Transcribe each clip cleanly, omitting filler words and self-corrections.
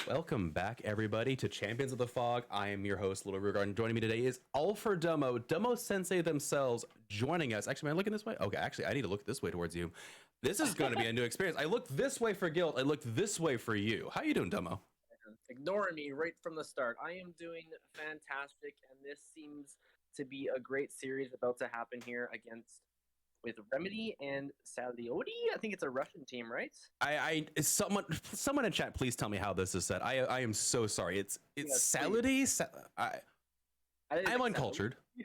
Welcome back, everybody, to Champions of the Fog. I am your host, littlerugaard, and joining me today is all4domo, Domo Sensei themselves, joining us. Actually, am I looking this way? Okay, actually, I need to look this way towards you. This is going to be a new experience. I looked this way for Guild. I looked this way for you. How you doing, Domo? Ignoring me right from the start. I am doing fantastic, and this seems to be a great series about to happen here with Remedy and Saliodi. I think it's a Russian team, right? Someone in chat, please tell me how this is said. I am so sorry. It's Saliodi. I'm uncultured. Yeah.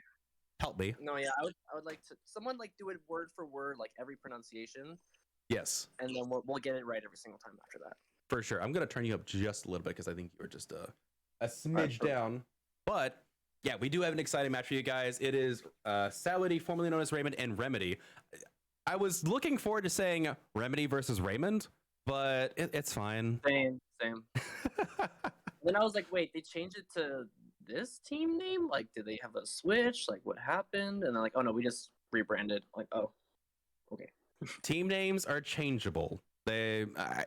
Help me. No, yeah, I would like to someone like do it word for word, like every pronunciation. Yes. And then we'll get it right every single time after that. For sure. I'm gonna turn you up just a little bit because I think you were just a smidge down. But yeah, we do have an exciting match for you guys. It is Saliodi, formerly known as Raymond, and Remedy. I was looking forward to saying Remedy versus Raymond, but it's fine. Same. Then I was like, wait, they changed it to this team name? Like, did they have a switch? Like, what happened? And they're like, oh no, we just rebranded. Like, oh, okay. Team names are changeable. I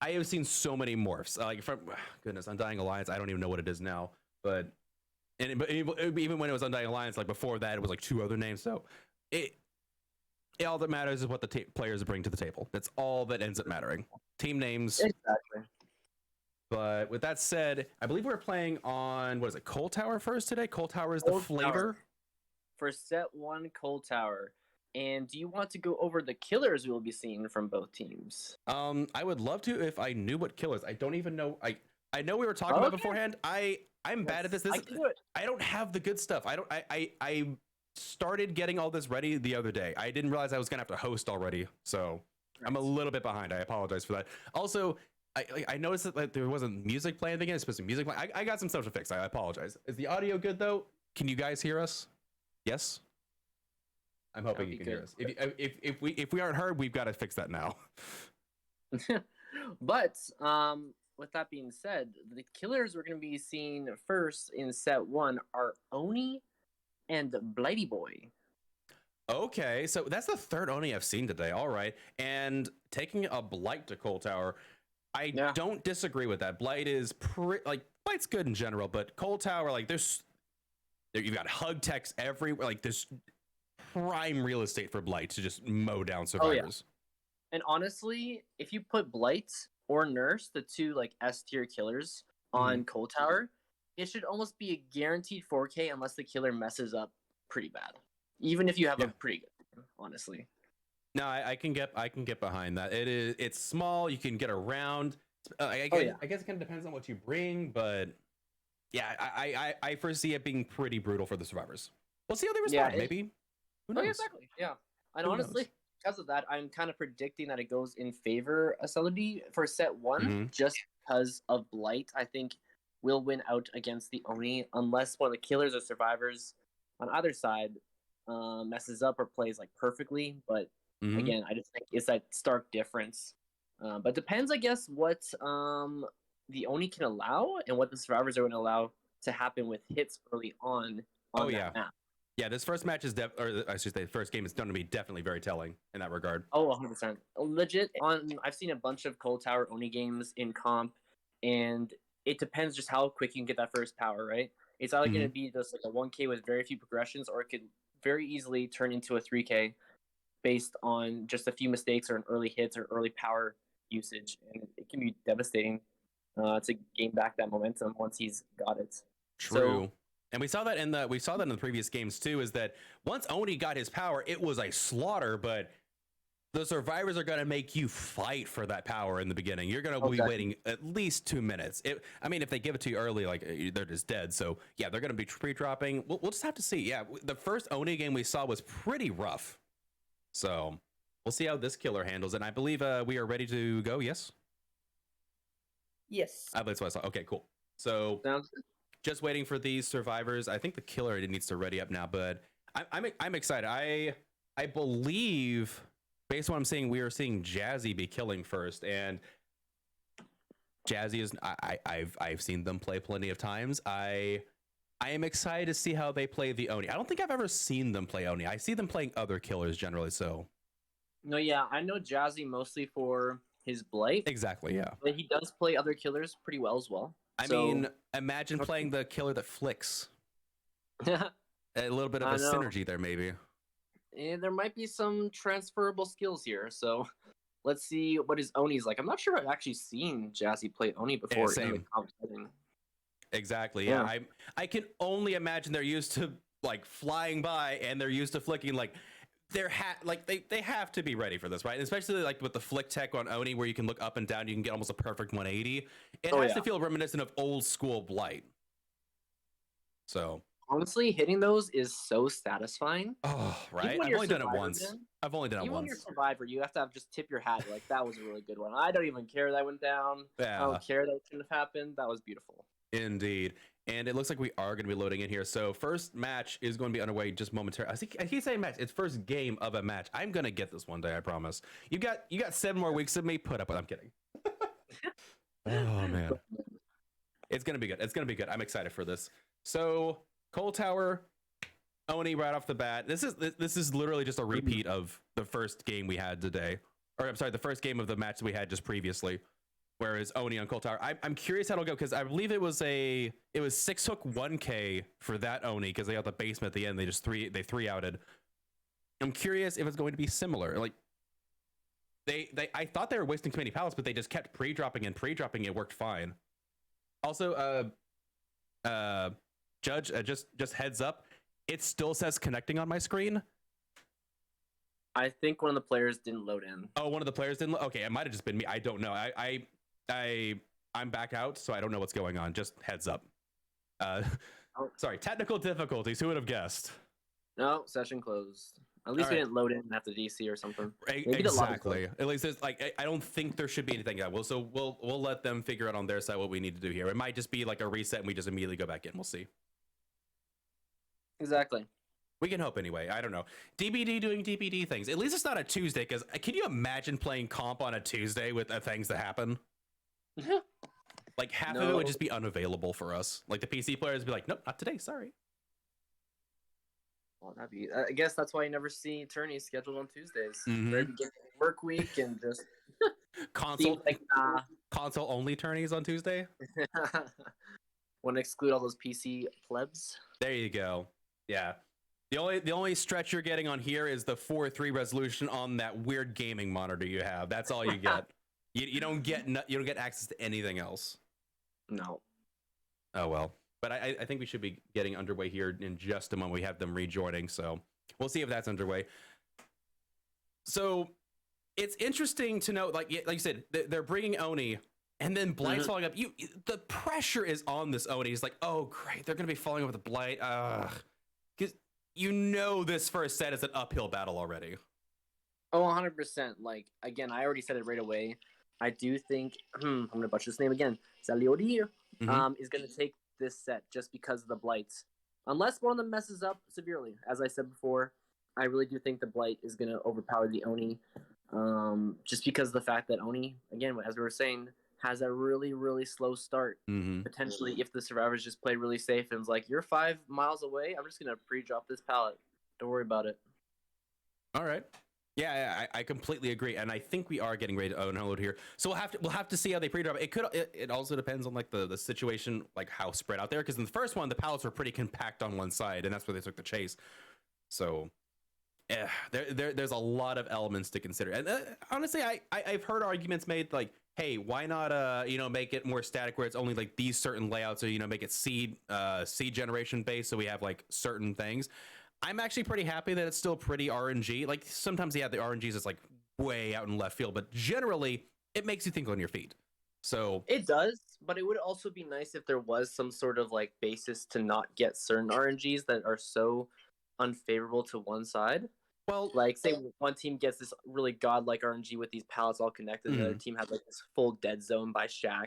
have seen so many morphs. Like from goodness, Undying Alliance. I don't even know what it is now, but even when it was Undying Alliance, like before that, it was like 2 other names. So all that matters is what the players bring to the table. That's all that ends up mattering. Team names. Exactly. But with that said, I believe we're playing on, what is it, Cold Tower first today? Cold Tower is the flavor? For set 1, Cold Tower. And do you want to go over the killers we will be seeing from both teams? I would love to if I knew what killers. I don't even know. I know we were talking about beforehand. I'm bad at this. I don't have the good stuff. I started getting all this ready the other day. I didn't realize I was gonna have to host already, so I'm a little bit behind. I apologize for that. Also, I noticed that like, there wasn't music playing again. It's supposed to be music playing. I got some stuff to fix. I apologize. Is the audio good though? Can you guys hear us? Yes. I'm hoping you can hear us. If we aren't heard, we've got to fix that now. But with that being said, the killers we're going to be seeing first in set 1 are Oni and Blighty Boy. Okay, so that's the third Oni I've seen today. All right, and taking a Blight to Cold Tower, I don't disagree with that. Blight is Blight's good in general, but Cold Tower, like you've got hug techs everywhere. Like there's prime real estate for Blight to just mow down survivors. And honestly, if you put Blight or Nurse, the 2 like S tier killers, on Cold Tower, it should almost be a guaranteed 4K unless the killer messes up pretty bad. Even if you have a pretty good one, honestly. No, I can get behind that. It's small, you can get around. I guess it kind of depends on what you bring, but yeah, I foresee it being pretty brutal for the survivors. We'll see how they respond. Maybe. Who knows? Exactly. Yeah. And honestly, because of that, I'm kind of predicting that it goes in favor of Saliodi for set 1, just because of Blight. I think we'll win out against the Oni unless one of the killers or survivors on either side messes up or plays like perfectly. But again, I just think it's that stark difference. But depends, I guess, what the Oni can allow and what the survivors are going to allow to happen with hits early on that map. Yeah, this first match is first game is going to be definitely very telling in that regard. Oh, 100%. Legit. I've seen a bunch of Cold Tower Oni games in comp, and it depends just how quick you can get that first power, right? It's either going to be just like a 1K with very few progressions, or it could very easily turn into a 3K based on just a few mistakes or an early hits or early power usage, and it can be devastating to gain back that momentum once he's got it. True. And we saw that in the previous games too, is that once Oni got his power, it was a slaughter, but the survivors are going to make you fight for that power in the beginning. You're going to be waiting at least 2 minutes. If they give it to you early, like they're just dead. So yeah, they're going to be pre-dropping. We'll just have to see. Yeah, the first Oni game we saw was pretty rough. So we'll see how this killer handles it. And I believe we are ready to go. Yes? Yes. I believe that's what I saw. Okay, cool. So just waiting for these survivors. I think the killer needs to ready up now, but I'm excited. I believe, based on what I'm seeing, we are seeing Jazzy be killing first, and Jazzy is I've seen them play plenty of times. I am excited to see how they play the Oni. I don't think I've ever seen them play Oni. I see them playing other killers generally. So no, yeah, I know Jazzy mostly for his Blight. Exactly, yeah. But he does play other killers pretty well as well. I mean, imagine playing the killer that flicks. A little bit of a synergy there, maybe. And there might be some transferable skills here. So let's see what his Oni's like. I'm not sure I've actually seen Jazzy play Oni before. Yeah, same. Exactly. Yeah. I can only imagine they're used to like flying by, and they're used to flicking. Like they have to be ready for this, right? And especially like with the flick tech on Oni, where you can look up and down, you can get almost a perfect 180. It has to feel reminiscent of old school Blight. So honestly, hitting those is so satisfying. Oh, right. I've only done it once. Even when you're Survivor, you have to just tip your hat. Like, that was a really good one. I don't even care that went down. Yeah. I don't care that it shouldn't have happened. That was beautiful. Indeed. And it looks like we are going to be loading in here. So first match is going to be underway just momentarily. I keep saying match. It's first game of a match. I'm going to get this one day, I promise. You got 7 more weeks of me. Put up with. I'm kidding. Oh, man. It's going to be good. It's going to be good. I'm excited for this. So Cold Tower, Oni right off the bat. This is literally just a repeat of the first game we had today. Or I'm sorry, the first game of the match that we had just previously. Whereas Oni on Cold Tower, I'm curious how it'll go, because I believe it was 6-hook 1K for that Oni, because they got the basement at the end. They just three outed. I'm curious if it's going to be similar. Like I thought they were wasting too many pallets, but they just kept pre-dropping and pre-dropping. It worked fine. Also, Judge, just heads up, it still says connecting on my screen. I think one of the players didn't load in. Oh, one of the players didn't. Okay, it might have just been me. I don't know. I'm back out, so I don't know what's going on. Just heads up. Sorry, technical difficulties. Who would have guessed? No, session closed. At least we didn't load in after DC or something. Exactly. At least there's I don't think there should be anything. We'll let them figure out on their side what we need to do here. It might just be like a reset and we just immediately go back in. We'll see. Exactly. We can hope anyway. I don't know. DBD doing DBD things. At least it's not a Tuesday, because can you imagine playing comp on a Tuesday with the things that happen? Like half of it would just be unavailable for us. Like the PC players would be like, nope, not today. Sorry. Well, I guess that's why you never see tourneys scheduled on Tuesdays. Very beginning of work week and just console only tourneys on Tuesday. Want to exclude all those PC plebs? There you go. Yeah. The only stretch you're getting on here is the 4:3 resolution on that weird gaming monitor you have. That's all you get. You don't get access to anything else. No. Oh well. But I think we should be getting underway here in just a moment. We have them rejoining, so we'll see if that's underway. So it's interesting to know, like you said, they're bringing Oni, and then Blight's falling up. The pressure is on this Oni. He's like, oh great, they're gonna be falling over the Blight. Because this first set is an uphill battle already. Oh, 100%. Like, again, I already said it right away. I do think, I'm going to butcher this name again, Zaliori is going to take this set just because of the Blights. Unless one of them messes up severely. As I said before, I really do think the Blight is going to overpower the Oni. Just because of the fact that Oni, again, as we were saying, has a really, really slow start. Potentially, if the survivors just play really safe and was like, you're 5 miles away, I'm just going to pre-drop this pallet. Don't worry about it. All right. Yeah, I completely agree, and I think we are getting ready to unload here. So we'll have to see how they pre-drop. It also depends on like the situation, like how spread out there. Because in the first one, the pallets were pretty compact on one side, and that's where they took the chase. So, there's a lot of elements to consider. And honestly, I've heard arguments made like, hey, why not make it more static where it's only like these certain layouts, or make it seed generation based, so we have like certain things. I'm actually pretty happy that it's still pretty RNG. Like sometimes, the RNGs is like way out in left field, but generally it makes you think on your feet. So it does, but it would also be nice if there was some sort of like basis to not get certain RNGs that are so unfavorable to one side. Well, like say one team gets this really godlike RNG with these pallets all connected, and the other team has like this full dead zone by Shaq.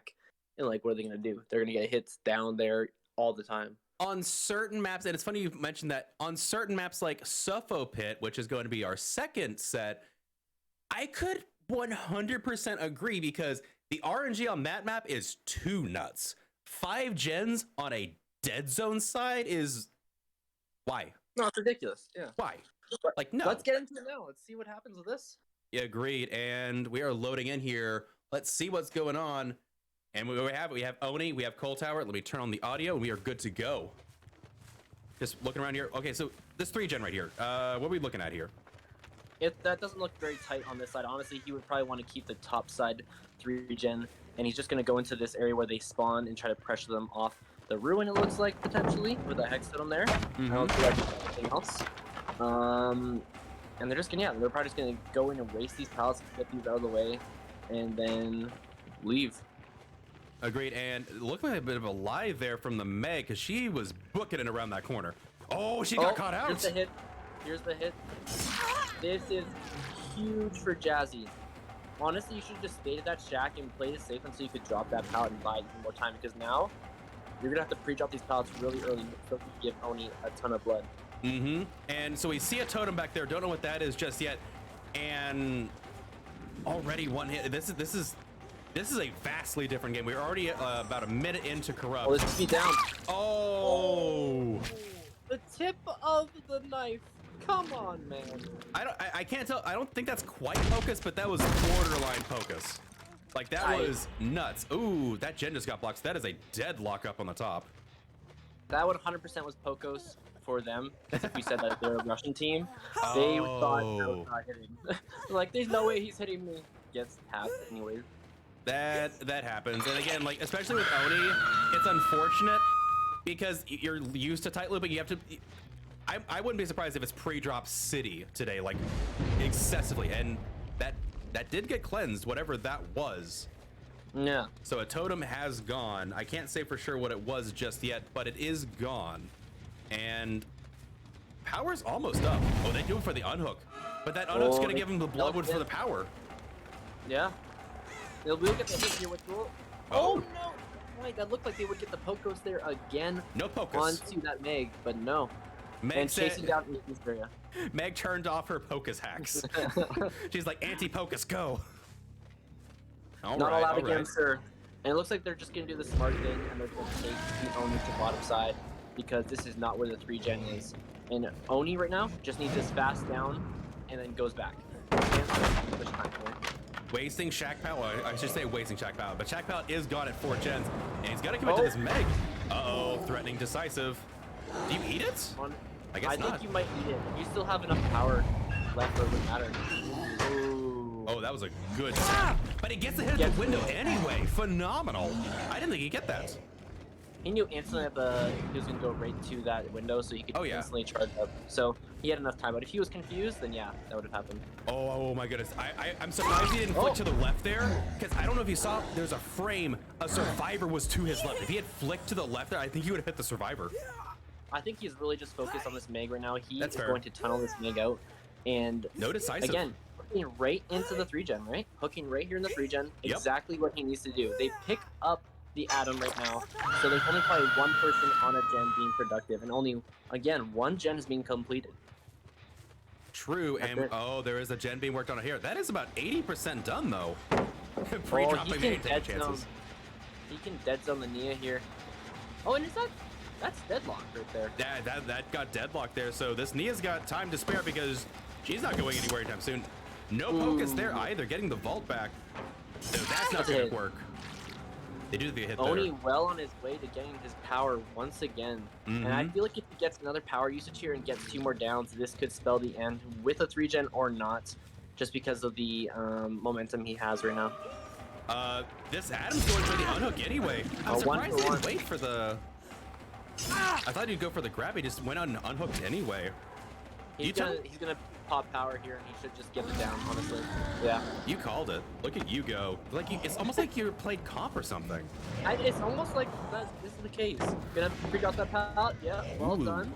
And like, what are they gonna do? They're gonna get hits down there all the time. On certain maps, and it's funny you mentioned that, on certain maps like Suffo Pit, which is going to be our second set, I could 100% agree because the RNG on that map is too nuts. 5 gens on a dead zone side is why? No, it's ridiculous. Yeah. Why? But like, no. Let's get into it now. Let's see what happens with this. Yeah, agreed. And we are loading in here. Let's see what's going on. And we have Oni, we have Coal Tower. Let me turn on the audio and we are good to go. Just looking around here. Okay, so this 3-gen right here. What are we looking at here? That doesn't look very tight on this side. Honestly, he would probably want to keep the top side 3-gen, and he's just going to go into this area where they spawn and try to pressure them off the ruin, it looks like, potentially, with a hex totem there. I don't see anything else. And they're just gonna, they're probably just gonna go in and waste these pallets, get these out of the way, and then leave. Agreed, and it looked like a bit of a lie there from the Meg, because she was booking it around that corner. Oh, she got caught out. Here's the hit. Here's the hit. This is huge for Jazzy. Honestly, you should have just stayed at that shack and played it safe until you could drop that pallet and buy more time, because now you're gonna have to pre-drop these pallets really early so you give Oni a ton of blood. And so we see a totem back there. Don't know what that is just yet. And already one hit. This is a vastly different game. We're already about a minute into Corrupt. Oh, this could be down. Oh. The tip of the knife. Come on, man. I can't tell. I don't think that's quite Pocus, but that was borderline Pocus. Like, that was nuts. Ooh, that gen just got blocked. So that is a deadlock up on the top. That would 100% was Pocos for them. Because if we said that they're a Russian team, they thought that was not hitting. Like, there's no way he's hitting me. Gets half anyways. That happens. And again, like, especially with Oni, it's unfortunate because you're used to tight looping. You have to... I wouldn't be surprised if it's pre-drop city today, like, excessively. And that did get cleansed, whatever that was. Yeah. So a totem has gone. I can't say for sure what it was just yet, but it is gone. And power's almost up. Oh, they do it for the unhook. But that unhook's gonna give him the bloodwood for the power. Yeah. They'll get the hit here with Duel. Oh no! Right, that looked like they would get the Pocos there again. No Pocos. Onto that Meg, but no. Meg and chasing down this area. Meg turned off her Pocus hacks. She's like, anti-Pocus, go. Not allowed again, sir. And it looks like they're just gonna do the smart thing and they're gonna take the Oni to bottom side because this is not where the 3-gen is. And Oni right now just needs this fast down and then goes back. Wasting Shack Pallet. I should say wasting Shack Pallet, but Shack Pallet is gone at 4 gens, and he's got to commit to this Meg. Uh-oh, threatening decisive. Do you eat it? I guess not. I think you might eat it. You still have enough power left, so it wouldn't matter. Ooh. Oh, that was a good shot. But he gets the hit at the window anyway. Phenomenal. I didn't think he'd get that. He knew instantly that he was going to go right to that window, so he could instantly charge up. So he had enough time. But if he was confused, then yeah, that would have happened. Oh my goodness. I'm surprised he didn't flick to the left there, because I don't know if you saw, there's a frame. A survivor was to his left. If he had flicked to the left there, I think he would have hit the survivor. I think he's really just focused on this Meg right now. He is going to tunnel this Meg out. And no decisive. Again, hooking right into the 3-gen, right? Hooking right here in the 3-gen. Exactly what he needs to do. They pick up the Atom right now. So there's only probably one person on a gen being productive. And only, again, one gen is being completed. True. And there is a gen being worked on here. That is about 80% done, though. Pre-dropping chances. He can dead zone the Nia here. Oh, and is that's deadlocked right there. Yeah, that got deadlocked there. So this Nia's got time to spare because she's not going anywhere anytime soon. No Pocus there either. Getting the vault back. So that's not going to work. They do the hit there. Oni well on his way to getting his power once again. And I feel like if he gets another power usage here and gets 2 more downs, this could spell the end with a 3-gen or not, just because of the momentum he has right now. This Adam's going for the unhook anyway. I'm surprised he didn't wait for the... I thought he'd go for the grab. He just went out and unhooked anyway. He's gonna pop power here, and he should just get it down. Honestly, yeah. You called it. Look at you go. Like it's almost like you played comp or something. It's almost like this is the case. Gonna figure out that pallet. Yeah, well done.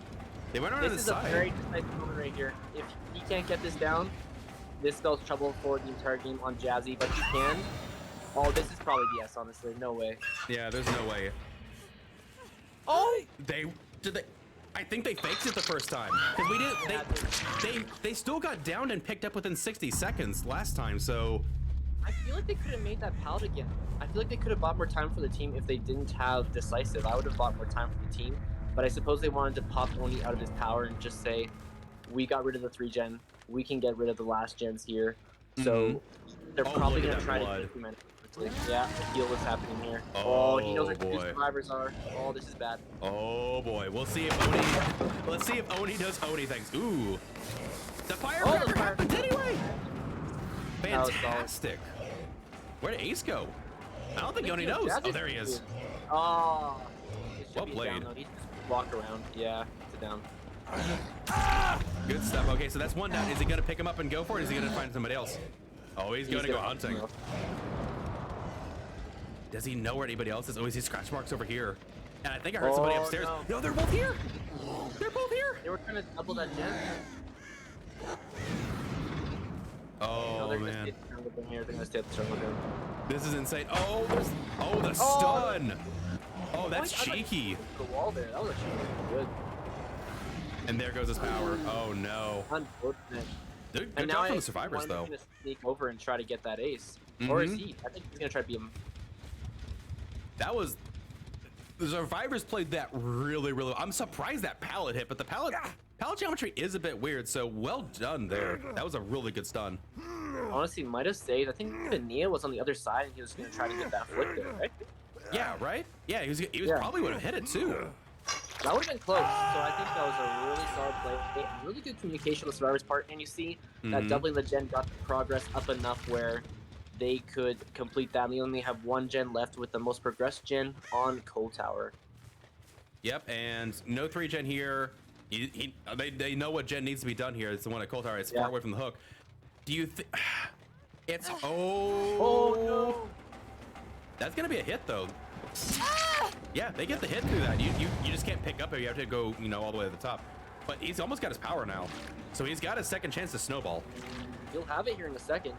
They went around this is a very decisive moment right here. If he can't get this down, this spells trouble for the entire game on Jazzy. But he can. Oh, this is probably DS, honestly. No way. Yeah, there's no way. Oh! I think they faked it the first time. Because we didn't, they still got downed and picked up within 60 seconds last time, so. I feel like they could have made that pallet again. I feel like they could have bought more time for the team if they didn't have decisive. I would have bought more time for the team, but I suppose they wanted to pop Oni out of his power and just say, we got rid of the 3-gen. We can get rid of the last gens here. So they're probably going to try to implement it quickly. Yeah, I feel what's happening here. Oh, he knows where the two survivors are. Oh, this is bad. Oh boy, we'll see if Oni. Let's see if Oni does Oni things. Ooh, the firecracker happened anyway. Fantastic. Where did Ace go? I don't think Oni knows. Oh, there he is. Oh, well played. He just walked around. Yeah, it's a down. Good stuff. Okay, so that's one down. Is he gonna pick him up and go for it? Or is he gonna find somebody else? Oh, he's gonna go hunting. Does he know where anybody else is? Oh, he sees scratch marks over here. And I think I heard somebody upstairs. No, they're both here. They're both here. They were trying to double that gen. Oh, no, man. They're gonna stay at the turtle gun. This is insane. Oh, the stun. Oh, that's cheeky. The wall there. That was actually good. And there goes his power. Oh no. Unfortunate. Dude, good job from the survivors, though. He's gonna sneak over and try to get that ace. Or is he? I think he's gonna try to beat him. That was. The survivors played that really, really. I'm surprised that pallet hit, but the pallet geometry is a bit weird. So well done there. That was a really good stun. Honestly, might have saved. I think Nia was on the other side, and he was gonna try to get that flick there, right? Yeah, right. Yeah, he was probably would have hit it too. That would have been close, so I think that was a really solid play. Really good communication on the survivor's part, and you see that doubling the gen got the progress up enough where they could complete that. And they only have one gen left with the most progressed gen on Coal Tower. Yep, and no 3-gen here. They know what gen needs to be done here. It's the one at Coal Tower. It's far away from the hook. Do you think it's Oh no! That's gonna be a hit though. Yeah, they get the hit through that. You just can't pick up it. You have to go, all the way to the top. But he's almost got his power now. So he's got a second chance to snowball. He'll have it here in a second.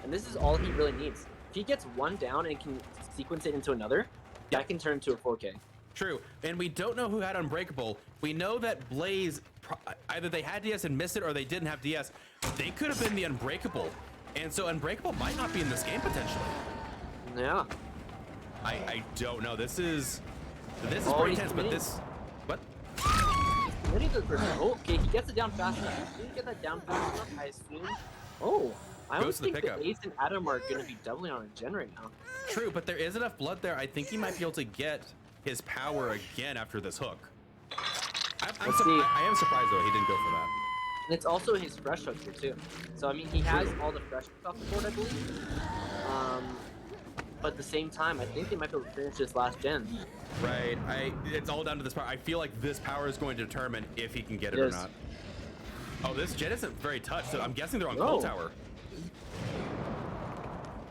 And this is all he really needs. If he gets one down and can sequence it into another, that can turn into a 4K. True. And we don't know who had Unbreakable. We know that Blaze, either they had DS and missed it or they didn't have DS. They could have been the Unbreakable. And so Unbreakable might not be in this game potentially. Yeah. I don't know. This is pretty intense, but this. What? Okay, he gets it down fast enough. He didn't get that down fast enough, I assume. Oh, I always think that Ace and Adam are going to be doubling on a gen right now. True, but there is enough blood there. I think he might be able to get his power again after this hook. I am surprised though he didn't go for that. And it's also his fresh hook here too. So I mean, he has all the fresh hooks off the board, I believe. But at the same time, I think they might be able to finish this last gen. Right. It's all down to this power. I feel like this power is going to determine if he can get it or not. Oh, this gen isn't very touched, so I'm guessing they're on Coal Tower.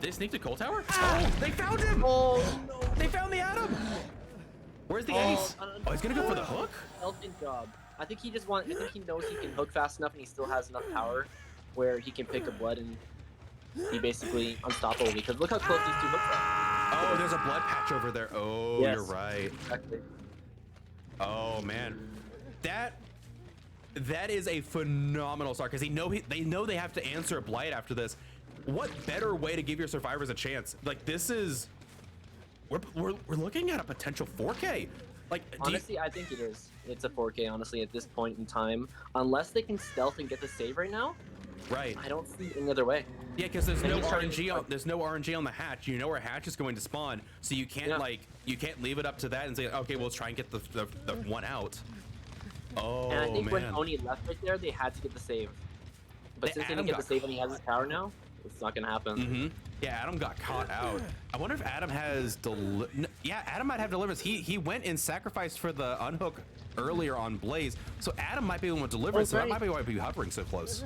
Did they sneak to Coal Tower? Oh, they found him! Oh, no. They found the Atom! Where's the ace? Oh, he's gonna go for the hook? Elfin job. I think he knows he can hook fast enough and he still has enough power where he can pick a blood and be basically unstoppable, because look how close these two hooks are. Oh, there's a blood patch over there. Oh, yes, you're right. Exactly. Oh man, that is a phenomenal start, because they know they have to answer a blight after this. What better way to give your survivors a chance? Like, this is we're looking at a potential 4K. Like, honestly, I think it is. It's a 4K, honestly, at this point in time, unless they can stealth and get the save right now. Right. I don't see any other way. Yeah, because there's no RNG on the hatch. You know where hatch is going to spawn, so you can't you can't leave it up to that and say, okay, we'll try and get the one out. Oh, and I think man. when Oni left right there, they had to get the save. But since they didn't get the save and he has his power now, it's not gonna happen. Yeah, Adam got caught out. I wonder if Adam has yeah, Adam might have deliverance. He went and sacrificed for the unhook earlier on Blaze, so Adam might be able to deliver. So that might be why he'd be hovering so close.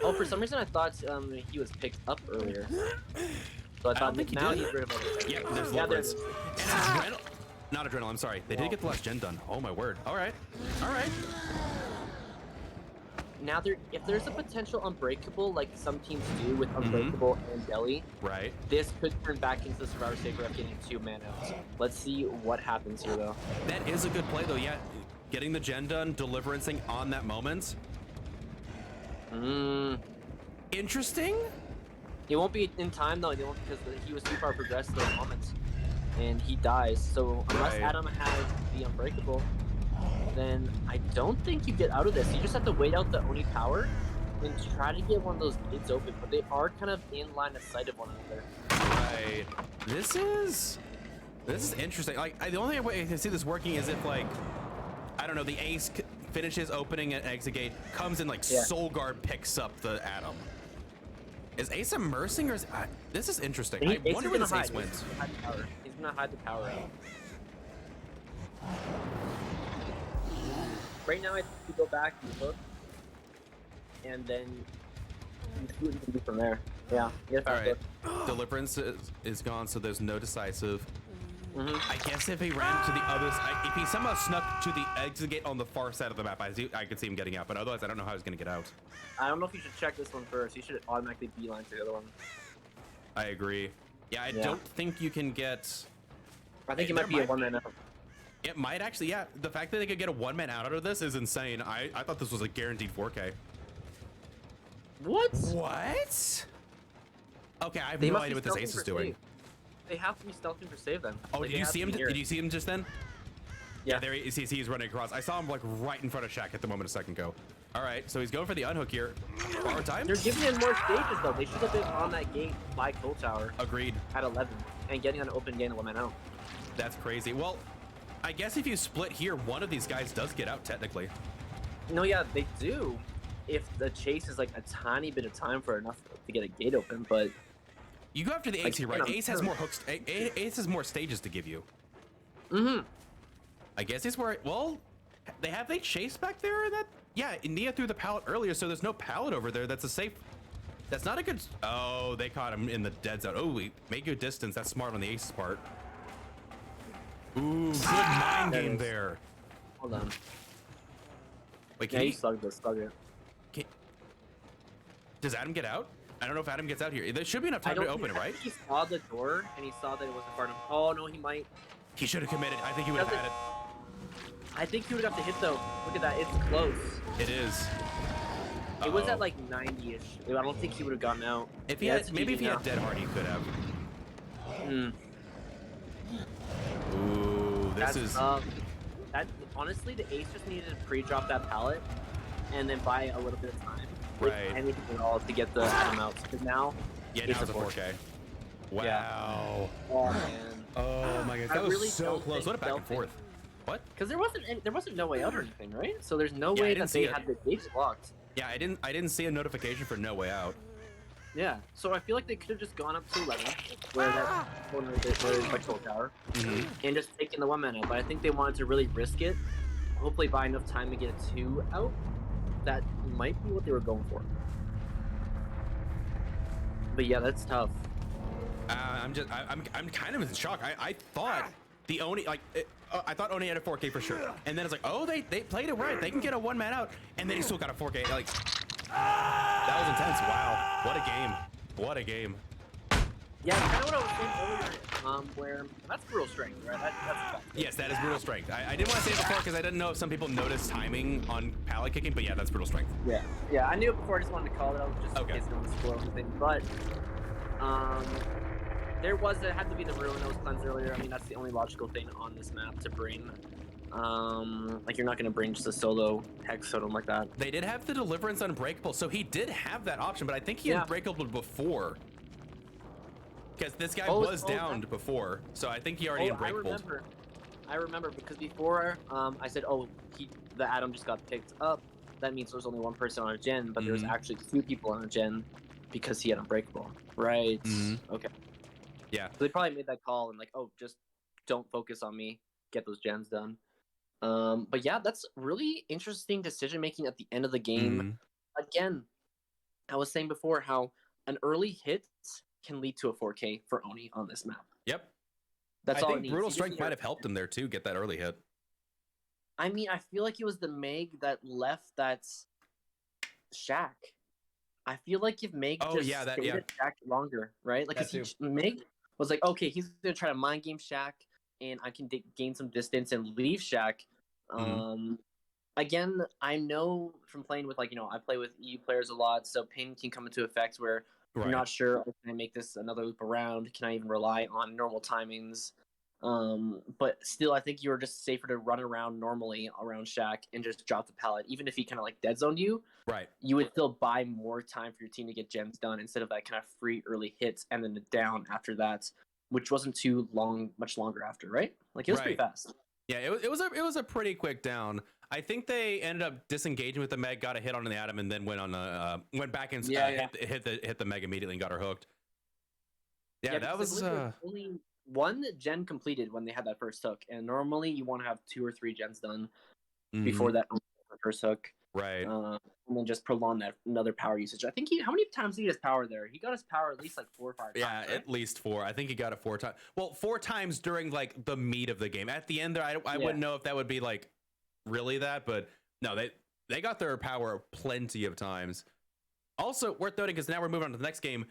Oh, for some reason I thought he was picked up earlier. So I thought now he's rid of everything. Yeah, there's deliverance. And not adrenaline. I'm sorry. They did get the last gen done. Oh my word. All right. now if there's a potential unbreakable like some teams do with unbreakable and Deli, right? This could turn back into the Survivor Saver of getting 2 man-outs. Let's see what happens here, though. That is a good play, though. Yeah, getting the gen done, deliverancing on that moment. Interesting. It won't be in time though, because he was too far progressed those moments, and he dies. So unless Adam has the unbreakable, then I don't think you get out of this. You just have to wait out the Oni power and try to get one of those gates open. But they are kind of in line of sight of one another. Right. This is interesting. Like the only way I can see this working is if like I don't know, the ace finishes opening an exit gate, comes in like Soul Guard picks up the Atom. Is Ace immersing or is this is interesting? I wonder where this Ace wins. He's gonna hide the power out. Right now, I think you go back, you hook, and then you see what you can do from there. Yeah. All right. Deliverance is gone, so there's no decisive. I guess if he ran to the other side, if he somehow snuck to the exit gate on the far side of the map, I could see him getting out, but otherwise I don't know how he's going to get out. I don't know if you should check this one first. You should automatically beeline to the other one. I agree. Yeah, I don't think you can get... I think it might be a one-man out. It might actually, yeah. The fact that they could get a one-man out of this is insane. I thought this was a guaranteed 4K. What? What? Okay, I have no idea what this ace is doing. They have to be stealthing for save then. Oh, did you see him? Did you see him just then? Yeah, there he is. He's running across. I saw him like right in front of Shaq at the moment a second ago. All right, so he's going for the unhook here. Borrow time? They're giving him more stages though. They should have been on that gate by Coal Tower. Agreed. At 11 and getting an open game to one out. That's crazy. Well, I guess if you split here, one of these guys does get out technically. No, yeah, they do. If the chase is like a tiny bit of time for enough to get a gate open, but you go after the Ace here, right? Ace has more hooks. Ace has more stages to give you. I guess he's where. Well, they chase back there. That Nia threw the pallet earlier, so there's no pallet over there. That's a safe. That's not a good. Oh, they caught him in the dead zone. Oh, we make good distance. That's smart on the Ace's part. Ooh, good mind game there. Hold on. Wait, can he slug this? Slug it. Does Adam get out? I don't know if Adam gets out here. There should be enough time to open it, right? He saw the door and he saw that it wasn't far enough. Oh no, he might. He should have committed. I think he would have had it. I think he would have got the hit though. Look at that, it's close. It is. It was at like 90-ish. I don't think he would have gotten out. If he had, maybe if he had Dead Hard, he could have. Ooh, this is. That honestly, the Ace just needed to pre-drop that pallet, and then buy a little bit of time. Right. Anything at all to get the Adam out. Because now. Yeah, now it's a 4K. Wow. Yeah. Oh man. Oh my goodness, that was really so close. What a back and forth. What? Because there wasn't no way out or anything, right? So there's no way that they had the gates locked. Yeah, I didn't see a notification for no way out. Yeah, so I feel like they could have just gone up to 11, where that corner is by Coal Tower, and just taken the one man out. But I think they wanted to really risk it, hopefully buy enough time to get a 2 out. That might be what they were going for. But yeah, that's tough. I'm kind of in shock. I thought the Oni I thought Oni had a 4K for sure, and then it's like, oh, they played it right. They can get a one man out, and then he still got a 4K. Like that was intense. Wow, what a game! What a game! Yeah, kind of what I was saying earlier. Where that's brutal strength, right? That's yes, that is brutal strength. I didn't want to say it before because I didn't know if some people noticed timing on pallet kicking, but yeah, that's brutal strength. Yeah, I knew it before. I just wanted to call it out just in case no one spoiled anything. But it had to be the ruin that was cleansed earlier. I mean, that's the only logical thing on this map to bring. Like you're not gonna bring just a solo hex totem like that. They did have the deliverance unbreakable, so he did have that option, but I think he unbreakable before. Because this guy was downed before, so I think he already unbreakable. I remember because before I said, oh, the Atom just got picked up. That means there's only one person on a gen, but there's actually 2 people on a gen because he had unbreakable. Right. Okay. Yeah. So they probably made that call and like, oh, just don't focus on me. Get those gens done. But yeah, that's really interesting decision making at the end of the game. Again, I was saying before how an early hit can lead to a 4K for Oni on this map. Yep. That's all it needs. Brutal Strength might have helped him there too, get that early hit. I mean, I feel like it was the Meg that left that Shaq, I feel like if Meg stayed at Shaq longer, right? Like, because Meg was like, okay, he's gonna try to mind game Shaq, and I can gain some distance and leave Shaq. Again, I know from playing with, like, I play with EU players a lot, so ping can come into effect where I'm not sure, can I make this another loop around? Can I even rely on normal timings? But still, I think you were just safer to run around normally around Shaq and just drop the pallet. Even if he kind of like dead zoned you, you would still buy more time for your team to get gems done instead of that kind of free early hits and then the down after that, which wasn't too long, much longer after, right? Like, it was pretty fast. Yeah, it was a pretty quick down. I think they ended up disengaging with the Meg, got a hit on the Atom, and then went back and hit the Meg immediately and got her hooked. Yeah, that was only one gen completed when they had that first hook, and normally you want to have 2 or 3 gens done before that first hook, and then just prolong that another power usage. I think how many times did he get his power there? He got his power at least like 4 or 5 times. Yeah, at least 4. I think he got it 4 times. Well, 4 times during like the meat of the game. At the end there, I wouldn't know if that would be like really that, but no, they got their power plenty of times. Also worth noting, because now we're moving on to the next game.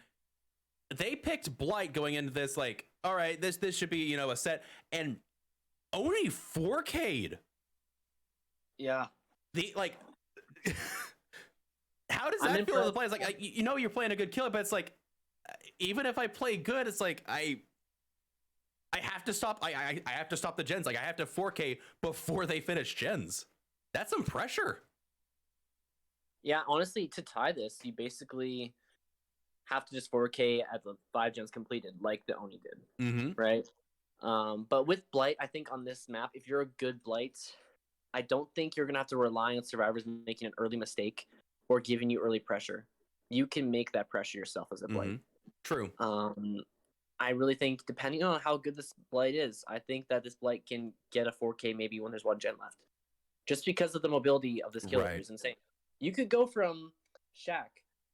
They picked Blight going into this, like, all right, this should be, a set, and only 4K'd. Yeah. How does that feel to play? It's like, you're playing a good killer, but it's like, even if I play good, it's like I have to stop. I have to stop the gens. Like, I have to 4K before they finish gens. That's some pressure. Yeah, honestly, to tie this, you basically have to just 4K at the 5 gens completed, like the Oni did, right? But with Blight, I think on this map, if you're a good Blight, I don't think you're gonna have to rely on survivors making an early mistake or giving you early pressure. You can make that pressure yourself as a Blight. True. I really think, depending on how good this Blight is, I think that this Blight can get a 4K maybe when there's 1 gen left, just because of the mobility of this killer is insane. You could go from Shaq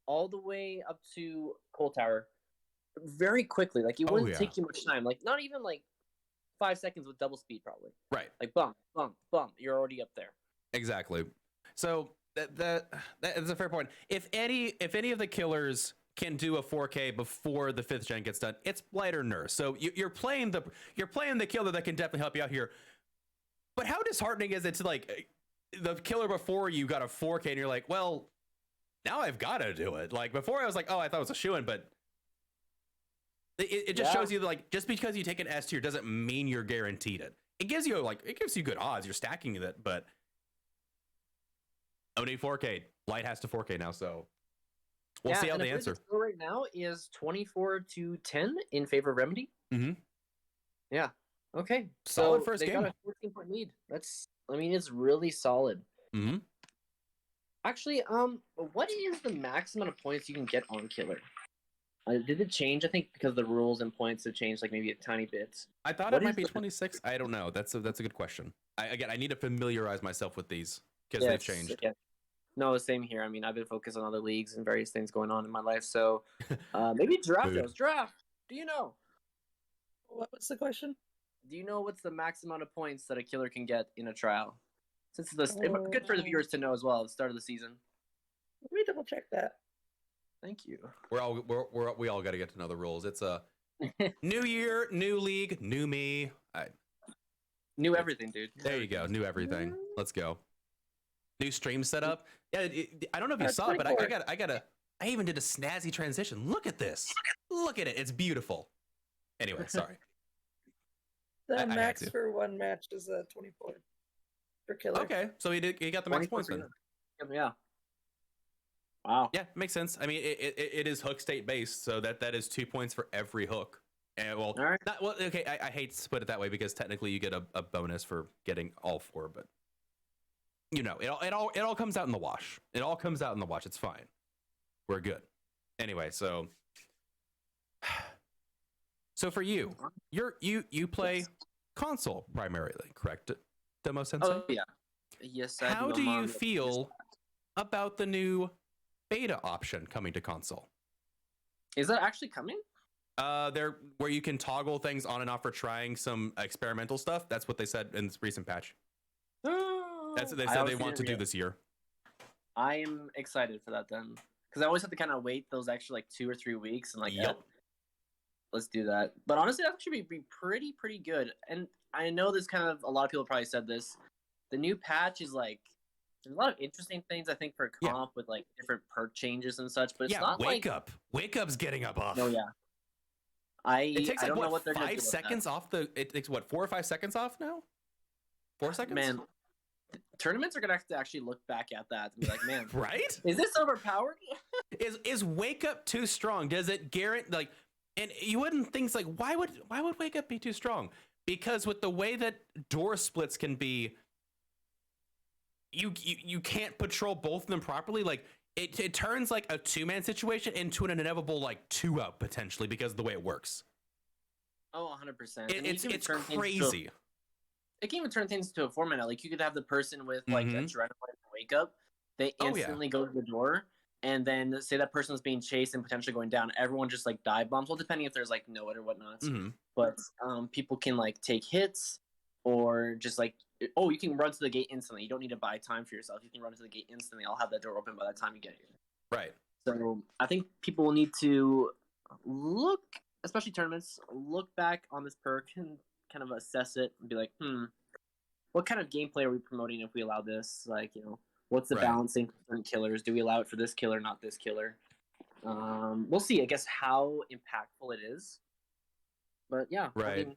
all the way up to Coal Tower very quickly. Like, it wouldn't take you much time. Like, not even like 5 seconds with double speed, probably. Right. Like, bum, bum, bum. You're already up there. Exactly. So that is a fair point. If any of the killers can do a 4K before the 5th gen gets done, it's Blight or Nurse. So you're playing the killer that can definitely help you out here. But how disheartening is it to, like, the killer before you got a 4K and you're like, well, now I've got to do it. Like, before I was like, oh, I thought it was a shoo-in, but it just shows you that, like, just because you take an S tier doesn't mean you're guaranteed it. It gives you good odds. You're stacking it, but only 4K. Blight has to 4K now, so we'll see how they answer. The score right now is 24-10 in favor of Remedy. Yeah. Okay. Solid first game. They got a 14-point lead. It's really solid. Actually, what is the max amount of points you can get on killer? Did it change? I think because the rules and points have changed, like maybe a tiny bit. I thought it might be 26. I don't know. That's a good question. I need to familiarize myself with these because they've changed. Yeah. No, same here. I've been focused on other leagues and various things going on in my life. So maybe draft. Do you know? What's the question? Do you know what's the max amount of points that a killer can get in a trial? Since it's good for the viewers to know as well at the start of the season. Let me double check that. Thank you. We all got to get to know the rules. It's a new year, new league, new me. New everything, dude. There you go. New everything. Let's go. New stream setup. Yeah, I don't know if you saw it, but I even did a snazzy transition. Look at this. Look at it. It's beautiful. Anyway, sorry. The max for one match is 24 for killer. Okay, so he got the max points then. Yeah. Wow. Yeah, makes sense. It is hook state based, so that is 2 points for every hook. And okay. I hate to put it that way because technically you get a bonus for getting all 4, but it all comes out in the wash. It all comes out in the wash. It's fine. We're good. Anyway, so for you play console primarily, correct, Demo Sensei? Oh yeah. Yes. How do you feel about the new beta option coming to console? Is that actually coming? There where you can toggle things on and off for trying some experimental stuff. That's what they said in this recent patch. That's what they said they want to do this year. I am excited for that then, because I always have to kind of wait those extra like 2 or 3 weeks, and like, let's do that. But honestly, that should be pretty good. And I know this kind of a lot of people probably said this. The new patch is like there's a lot of interesting things I think for comp with like different perk changes and such. But it's not wake up. Wake up's getting a buff. No, yeah. It takes I like don't know what they're 5 seconds off the. It takes what 4 or 5 seconds off now. 4 seconds. Man, tournaments are gonna have to actually look back at that and be like, man, right? Is this overpowered? is wake up too strong? Does it guarantee like? And you wouldn't think like why would wake up be too strong? Because with the way that door splits can be, you can't patrol both of them properly. Like it turns like a 2-man situation into an inevitable like 2-up potentially because of the way it works. Oh, 100%. It's crazy. It can even turn things into a format. Like you could have the person with like adrenaline wake up, they instantly go to the door, and then say that person's being chased and potentially going down. Everyone just like dive bombs. Well, depending if there's like no it or whatnot. But people can like take hits or just like you can run to the gate instantly. You don't need to buy time for yourself. You can run to the gate instantly. I'll have that door open by the time you get here. Right. So I think people will need to look, especially tournaments, look back on this perk and kind of assess it and be like, what kind of gameplay are we promoting if we allow this? Like, what's the balancing for certain killers? Do we allow it for this killer, not this killer? We'll see, I guess, how impactful it is. But yeah. Right.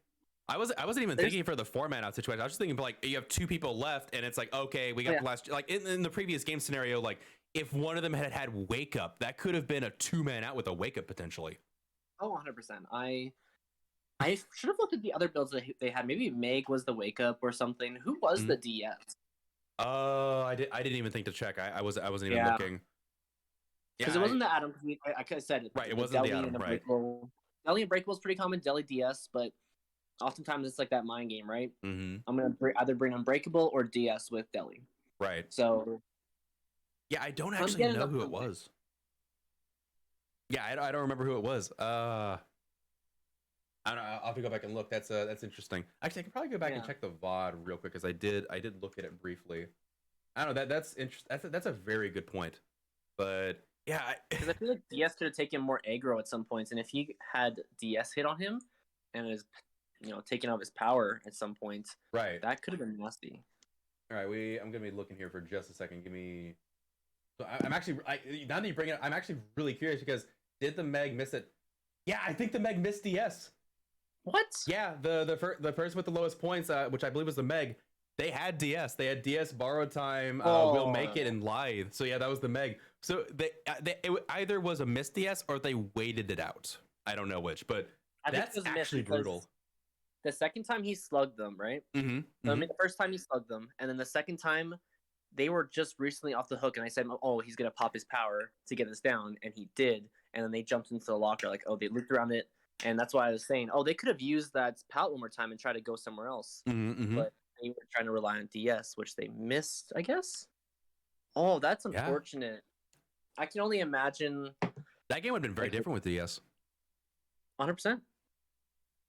I wasn't even thinking for the 4-man out situation. I was just thinking like you have 2 people left and it's like, okay, we got the last, like in the previous game scenario, like if one of them had wake up, that could have been a 2-man out with a wake up potentially. Oh, 100%. I should have looked at the other builds that they had. Maybe Meg was the wake up or something. Who was the DS? I didn't even think to check. I wasn't even looking. Because it wasn't the Atom. I could have said it. Right, it wasn't the Atom. Right. Deli and Breakable is pretty common. Deli DS, but oftentimes it's like that mind game, right? I'm gonna either bring Unbreakable or DS with Deli. Right. So. Yeah, I don't actually know who it was. Yeah, I don't remember who it was. I don't know, I'll have to go back and look. That's interesting. Actually, I can probably go back and check the VOD real quick because I did look at it briefly. I don't know, that's interesting. That's a very good point. But yeah, because I feel like DS could have taken more aggro at some points, and if he had DS hit on him and is taking off his power at some point, right, that could have been nasty. All right, I'm gonna be looking here for just a second. Give me. So I'm actually now that you bring it, I'm actually really curious because did the Meg miss it? Yeah, I think the Meg missed DS. What? Yeah, the person with the lowest points, which I believe was the Meg, they had DS. They had DS, Borrowed Time, We'll Make It, and Lithe. So yeah, that was the Meg. So it either was a missed DS or they waited it out. I don't know which, but that's actually brutal. The second time he slugged them, right? So, I mean, the first time he slugged them, and then the second time they were just recently off the hook, and I said, oh, he's gonna pop his power to get us down, and he did. And then they jumped into the locker, like, oh, they looped around it. And that's why I was saying, they could have used that palette one more time and try to go somewhere else. But they were trying to rely on DS, which they missed, I guess. Oh, that's unfortunate. Yeah. I can only imagine. That game would have been very different with DS. 100%.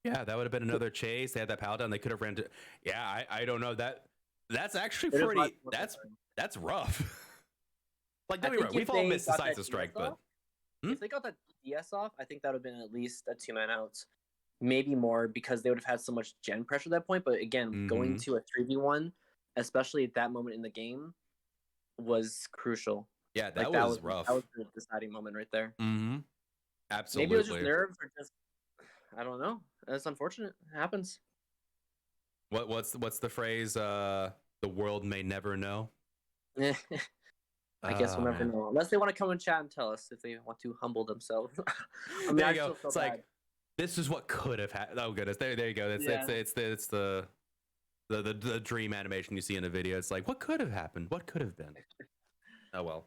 Yeah, that would have been another chase. They had that palette down. They could have ran to. Yeah, I don't know. That's actually pretty. That's rough. Like, don't be wrong. We've all missed Decisive Strike, but. If they got that DS off, I think that would have been at least a 2-man out, maybe more, because they would have had so much gen pressure at that point. But again, going to a 3v1, especially at that moment in the game, was crucial. Yeah, that was rough. That was the deciding moment right there. Absolutely. Maybe it was just nerves or just, I don't know. That's unfortunate. It happens. What's the phrase? The world may never know. I guess we'll never know. Unless they want to come and chat and tell us if they want to humble themselves. I mean, there you go. It's like, this is what could have happened. Oh, goodness. There you go. It's the dream animation you see in the video. It's like, what could have happened? What could have been? Oh, well.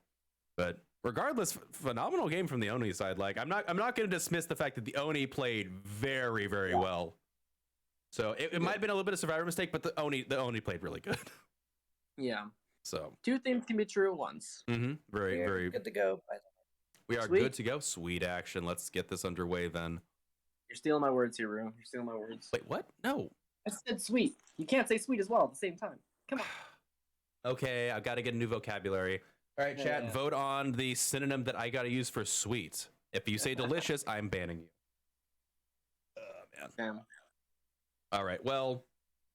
But regardless, phenomenal game from the Oni side. Like, I'm not going to dismiss the fact that the Oni played very, very well. So it might have been a little bit of survivor mistake, but the Oni played really good. Yeah. So 2 things can be true at once. Very good to go. We are good to go. Sweet action. Let's get this underway then. You're stealing my words here, Rue. You're stealing my words. Wait, what? No. I said sweet. You can't say sweet as well at the same time. Come on. Okay, I've got to get a new vocabulary. All right, chat, vote on the synonym that I got to use for sweet. If you say delicious, I'm banning you. Man. Damn. All right, well,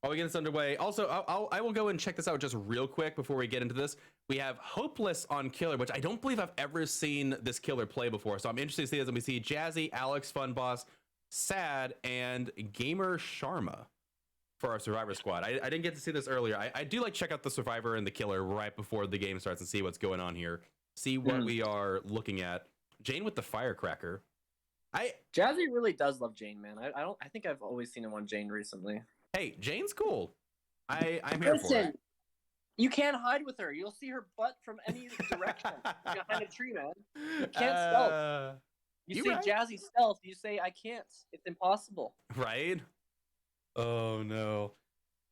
while we get this underway, also, I will go and check this out just real quick before we get into this. We have Hopeless on Killer, which I don't believe I've ever seen this Killer play before, so I'm interested to see this. And we see Jazzy, Alex, Funboss, Sad, and Gamer Sharma for our Survivor squad. I didn't get to see this earlier. I do like check out the Survivor and the Killer right before the game starts and see what's going on here. See what we are looking at. Jane with the firecracker. Jazzy really does love Jane, man. I think I've always seen him on Jane recently. Hey, Jane's cool. I'm here for it. You can't hide with her. You'll see her butt from any direction behind a tree, man. You can't stealth. You say right. Jazzy stealth. You say I can't. It's impossible. Right? Oh no.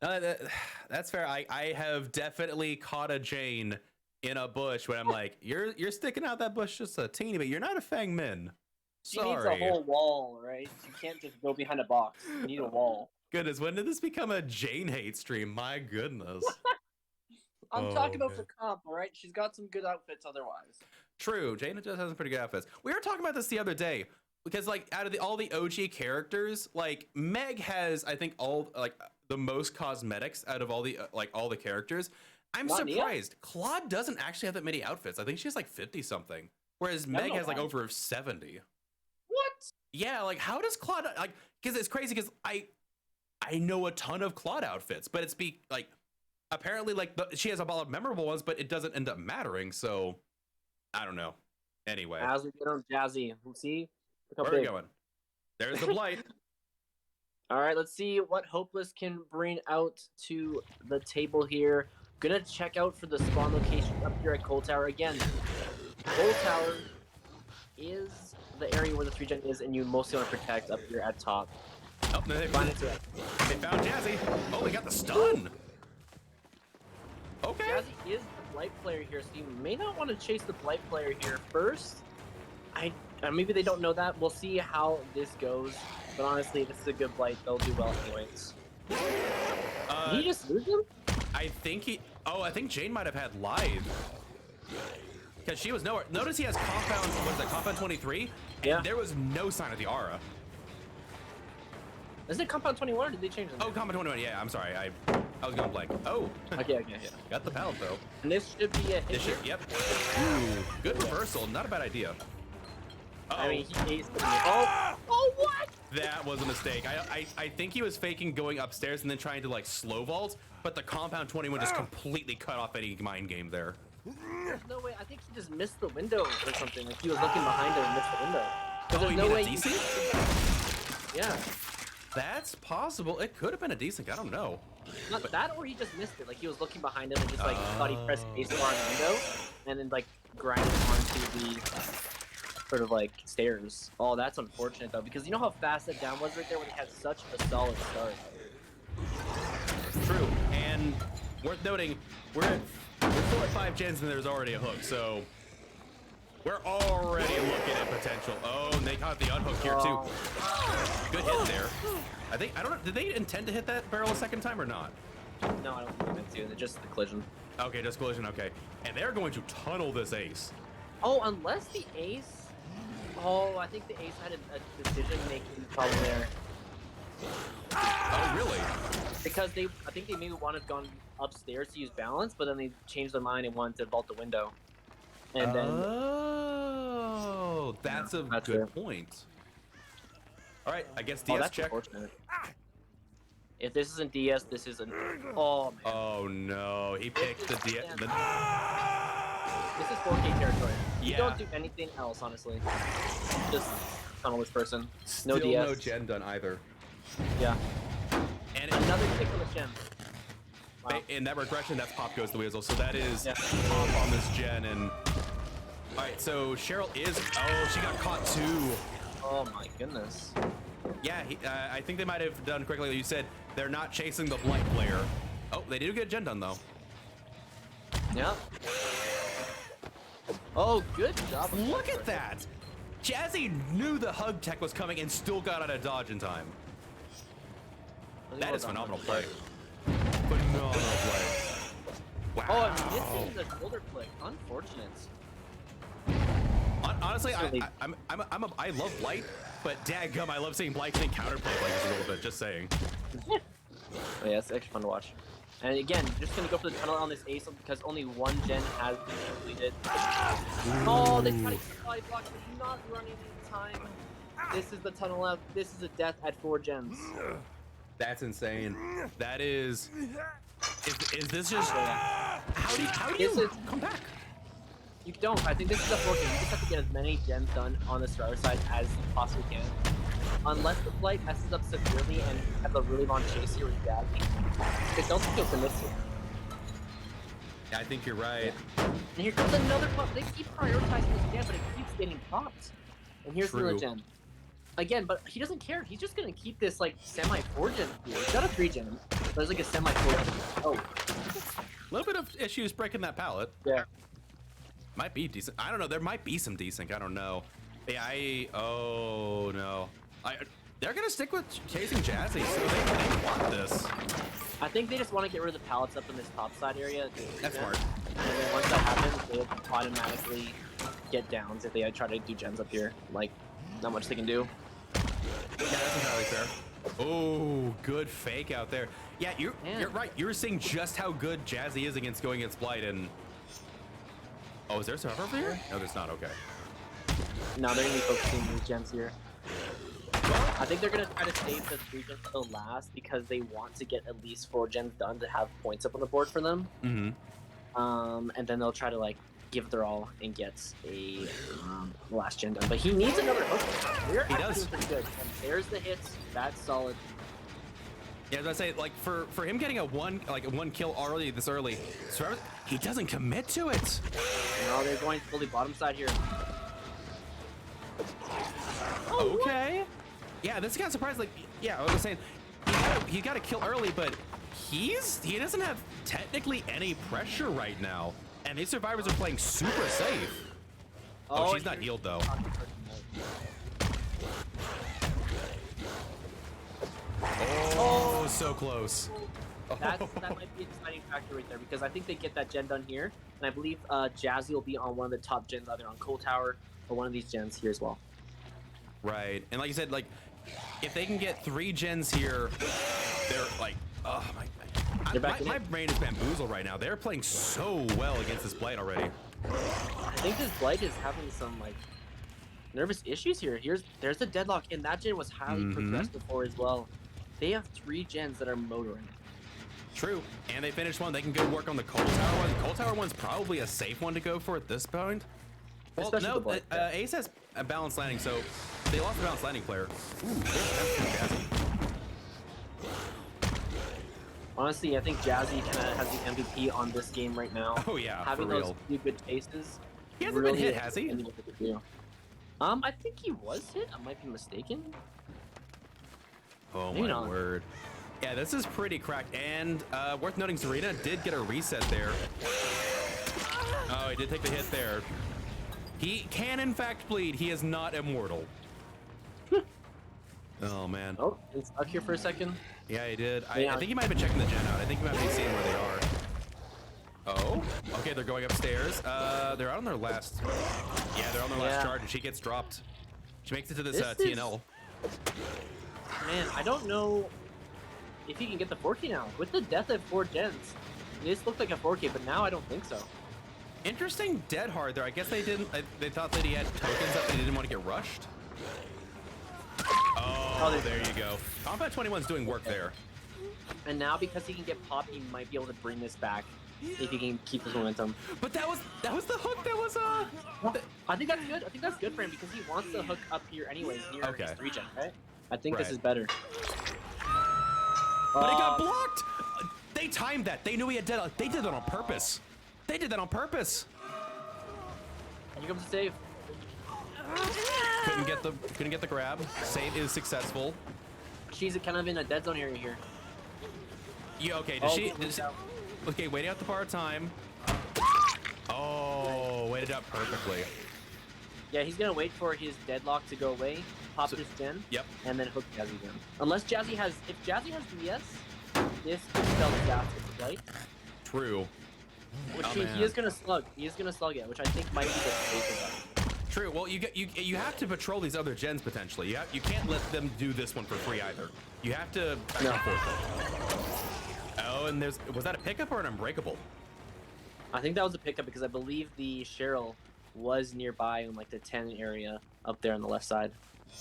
That's fair. I have definitely caught a Jane in a bush when I'm like, you're sticking out that bush just a teeny bit. You're not a Fang Min. Sorry. She needs a whole wall, right? You can't just go behind a box. You need a wall. Goodness, when did this become a Jane hate stream? My goodness. I'm talking about for comp, all right? She's got some good outfits otherwise. True, Jane just has some pretty good outfits. We were talking about this the other day because, like, out of all the OG characters, like Meg has, I think, all like the most cosmetics out of all the all the characters. I'm surprised. Claude doesn't actually have that many outfits. I think she has like 50 something, whereas Meg has like over 70. What? Yeah, like how does Claude like? Because it's crazy because I know a ton of Claude outfits, but it's apparently like she has a lot of memorable ones, but it doesn't end up mattering. So I don't know. Anyway, as we get on Jazzy, we'll see. Where are we going? There's the blight. All right, let's see what Hopeless can bring out to the table here. Gonna check out for the spawn location up here at Coal Tower again. Coal Tower is the area where the 3-gen is, and you mostly want to protect up here at top. Oh, no, they found Jazzy. Oh, they got the stun. Okay. Jazzy is the Blight player here, so you may not want to chase the Blight player here first. Maybe they don't know that. We'll see how this goes. But honestly, this is a good Blight. They'll do well anyways. Did he just lose him? I think Jane might have had live. Because she was nowhere. Notice he has compound, what is that, compound 23? Yeah. And there was no sign of the aura. Is it compound 21 or did they change it? Oh, compound 21, yeah, I'm sorry. I was going blank. Oh. Okay. Got the pallet though. And this should be a hit. Yep. Ooh, good reversal. Not a bad idea. Uh-oh. I mean, he's oh, what? That was a mistake. I think he was faking going upstairs and then trying to like slow vault, but the compound 21 just completely cut off any mind game there. There's no way. I think he just missed the window or something. Like he was looking behind him and missed the window. Oh, there's no way. Yeah. That's possible. It could have been a desync. I don't know. Not that, or he just missed it. Like he was looking behind him and just like thought he pressed spacebar on the window, and then like grinded onto the sort of like stairs. Oh, that's unfortunate though, because you know how fast that down was right there when he had such a solid start. True, and worth noting, we're still at 5 gens and there's already a hook, so we're already looking at potential. Oh, and they caught the unhook here too. Good hit there. I don't know, did they intend to hit that barrel a second time or not? No, I don't think they meant to. It's just the collision. Okay, just collision, okay. And they're going to tunnel this ace. Oh, unless the ace... Oh, I think the ace had a decision-making problem there. Oh, really? Because I think they maybe wanted to have gone upstairs to use balance, but then they changed their mind and wanted to vault the window. And then... Oh, that's a good point. All right, I guess DS check. If this isn't DS, this isn't... Oh, man. Oh, no. He picked the DS... This is 4K territory. Yeah. You don't do anything else, honestly. Just tunnel this person. Still no DS. No gen done either. Yeah. And another kick on the gen. Wow. In that regression, that's Pop Goes the Weasel. So that is Pop on this gen. And all right, so Cheryl is... Oh, she got caught too. Oh, my goodness. Yeah, I think they might have done correctly. You said they're not chasing the Blight player. Oh, they did get a gen done, though. Yeah. Oh, good job. Look at that. Jazzy knew the hug tech was coming and still got out of dodge in time. That is phenomenal play. Phenomenal play. Wow. Oh, I'm missing the shoulder flick. Unfortunate. Honestly, I love Blight, but dadgum, I love seeing Blight getting counterplayed like this a little bit. Just saying. Oh, yeah, it's actually fun to watch. And again, just gonna go for the tunnel on this ace because only one gen has been completed. Oh, they try to supply block, but not running in time. This is the tunnel out. This is a death at 4 gens. That's insane. That is. Is this just? How do you come back? You don't. I think this is a 4 gen. You just have to get as many gens done on the starter side as you possibly can. Unless the flight messes up severely and you have a really long chase here with Jazzy. Because don't think you'll commit here. Yeah, I think you're right. Yeah. And here comes another pop. They keep prioritizing this gen, but it keeps getting popped. And here's another gen. Again, but he doesn't care. He's just gonna keep this like semi 4 gen here. He's got a 3 gen, but it's like a semi 4 gen. Oh. A little bit of issues breaking that pallet. Yeah. Might be decent. I don't know. There might be some desync. I don't know. Yeah, oh no. They're gonna stick with chasing Jazzy, so they want this. I think they just want to get rid of the pallets up in this top side area. That's smart. And then once that happens, they'll automatically get downs if they try to do gens up here. Like, not much they can do. Yeah, that's entirely fair. Oh, good fake out there. Yeah, you're right. You're seeing just how good Jazzy is against going against Blight and. Oh, is there a survivor over here? No, there's not. Okay. No, they're gonna be focusing these gens here. I think they're gonna try to save the 3 gens till last because they want to get at least 4 gens done to have points up on the board for them. Mm-hmm. And then they'll try to like give their all and get a last gen done. But he needs another hook. He does. Pretty good. And there's the hits. That's solid. Yeah, as I say, like for him getting a one kill already this early, he doesn't commit to it. No, they're going fully bottom side here. Okay. Yeah, this got surprised. Like, yeah, I was saying, he got a kill early, but he doesn't have technically any pressure right now, and these survivors are playing super safe. Oh, she's not healed though. Oh, so close. That might be an exciting factor right there because I think they get that gen done here, and I believe Jazzy will be on one of the top gens, either on Coal Tower or one of these gens here as well. Right, and like you said, like if they can get 3 gens here, they're like, oh my brain is bamboozled right now. They're playing so well against this Blight already. I think this Blight is having some like nervous issues here. There's a deadlock, and that gen was highly progressed before as well. They have 3 gens that are motoring. True, and they finished one. They can go work on the Coal Tower one. The Coal Tower one's probably a safe one to go for at this point. Well, no, Ace has a balanced landing, so they lost a balanced landing player. Ooh, that's Honestly, I think Jazzy kind of has the MVP on this game right now. Oh yeah, having for real. those few good chases. He hasn't been hit, has he? I think he was hit. I might be mistaken. Oh my word. Yeah, this is pretty cracked, and worth noting, Serena did get a reset there. Oh, he did take the hit there. He can in fact bleed. He is not immortal. Oh man. Oh, he's stuck here for a second. Yeah, he did. I think he might have been checking the gen out. I think he might be seeing where they are. Oh, okay, they're going upstairs. They're out on their last. Yeah, they're on their last charge, and she gets dropped. She makes it to this TNL. Man, I don't know if he can get the 4K now. With the death of 4 gens, this looked like a 4K, but now I don't think so. Interesting dead hard there. I guess they didn't. They thought that he had tokens up. They didn't want to get rushed. Oh, there you go. Combat 21's doing work there. And now because he can get popped, he might be able to bring this back if he can keep his momentum. But that was the hook. That was I think that's good. I think that's good for him because he wants the hook up here anyways near his 3 gen, right? I think this is better. But it got blocked. They timed that. They knew he had dead. They did that on purpose. They did that on purpose. Here comes the save. Couldn't get the grab. Save is successful. She's kind of in a dead zone area here. Yeah, okay. Okay, waiting out the bar time. Oh, waited out perfectly. Yeah, he's gonna wait for his deadlock to go away, pop this gen, and then hook Jazzy again. Unless Jazzy has, if Jazzy has DS, this could spell disaster, right? True. Which he is gonna slug. He is gonna slug it, which I think might be the safer bet. True. Well, you have to patrol these other gens potentially. You can't let them do this one for free either. You have to. No. Oh, and was that a pickup or an unbreakable? I think that was a pickup because I believe the Cheryl was nearby in like the 10 area up there on the left side.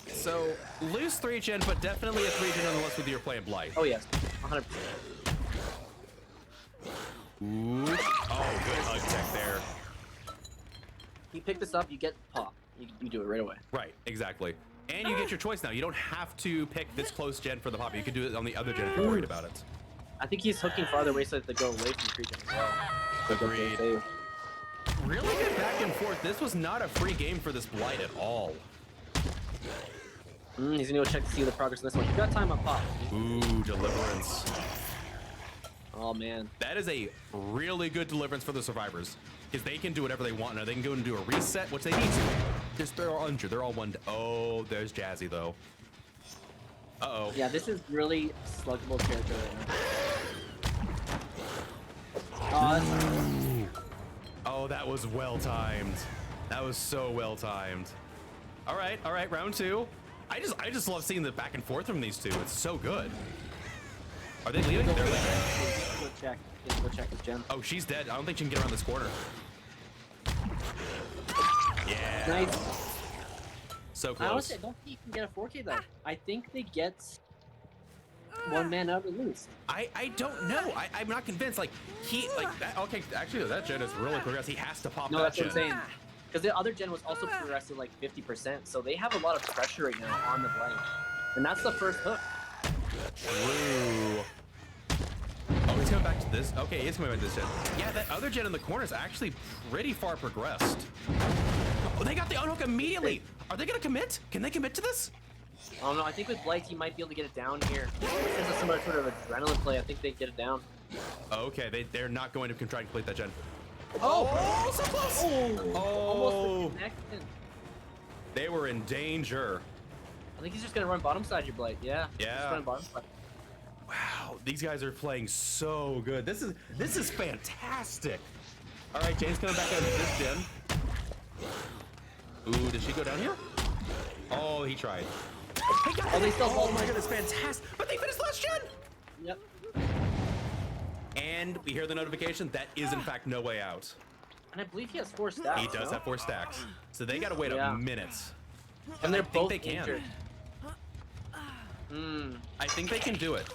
So lose 3 gen, but definitely a 3 gen nonetheless with your playing Blight. Oh yes, 100%. Ooh. Oh, good hug tech there. You pick this up, you get pop. You do it right away. Right, exactly. And you get your choice now. You don't have to pick this close gen for the pop. You can do it on the other gen if you're worried about it. I think he's hooking farther away so that they go away from the 3 gen as well. Agreed. Really good back and forth. This was not a free game for this Blight at all. He's gonna go check to see the progress of this one. You got time on pop. Ooh, Deliverance. Oh man. That is a really good Deliverance for the survivors. Because they can do whatever they want now. They can go and do a reset, which they need to. They're all injured. They're all one. Oh, there's Jazzy though. Uh-oh. Yeah, this is really sluggable territory right now. Oh, that was well timed. That was so well timed. All right, round 2. I just love seeing the back and forth from these two. It's so good. Are they leaving? They're leaving. Go check. Go check his gen. Oh, she's dead. I don't think she can get around this corner. Yeah. Nice. So close. I honestly don't think you can get a 4K though. I think they get one man out at least. I don't know. I'm not convinced. Like that. Okay, actually that gen is really progressed. He has to pop No, that that's gen. what I'm saying. Because the other gen was also progressed to like 50%, so they have a lot of pressure right now on the Blight. And that's the first hook. True. Oh, he's coming back to this. Okay, he's coming back to this gen. Yeah, that other gen in the corner is actually pretty far progressed. Oh, they got the unhook immediately. Are they gonna commit? Can they commit to this? I don't know. I think with Blight, he might be able to get it down here. Since it's some sort of adrenaline play, I think they get it down. Okay, they're not going to try and complete that gen. Oh, so close! Oh, Oh, almost connected. They were in danger. I think he's just gonna run bottom side your Blight. Yeah. Yeah. Just run bottom side. Wow, these guys are playing so good. This is fantastic. All right, Jane's coming back out of this gen. Ooh, did she go down here? Oh, he tried. He got they still oh my goodness, fantastic! But they finished last gen. Yep. And we hear the notification that is in fact no way out. And I believe he has 4 stacks. He does have 4 stacks, so they gotta wait a minute. And they're I think both they can. injured. I think they can do it.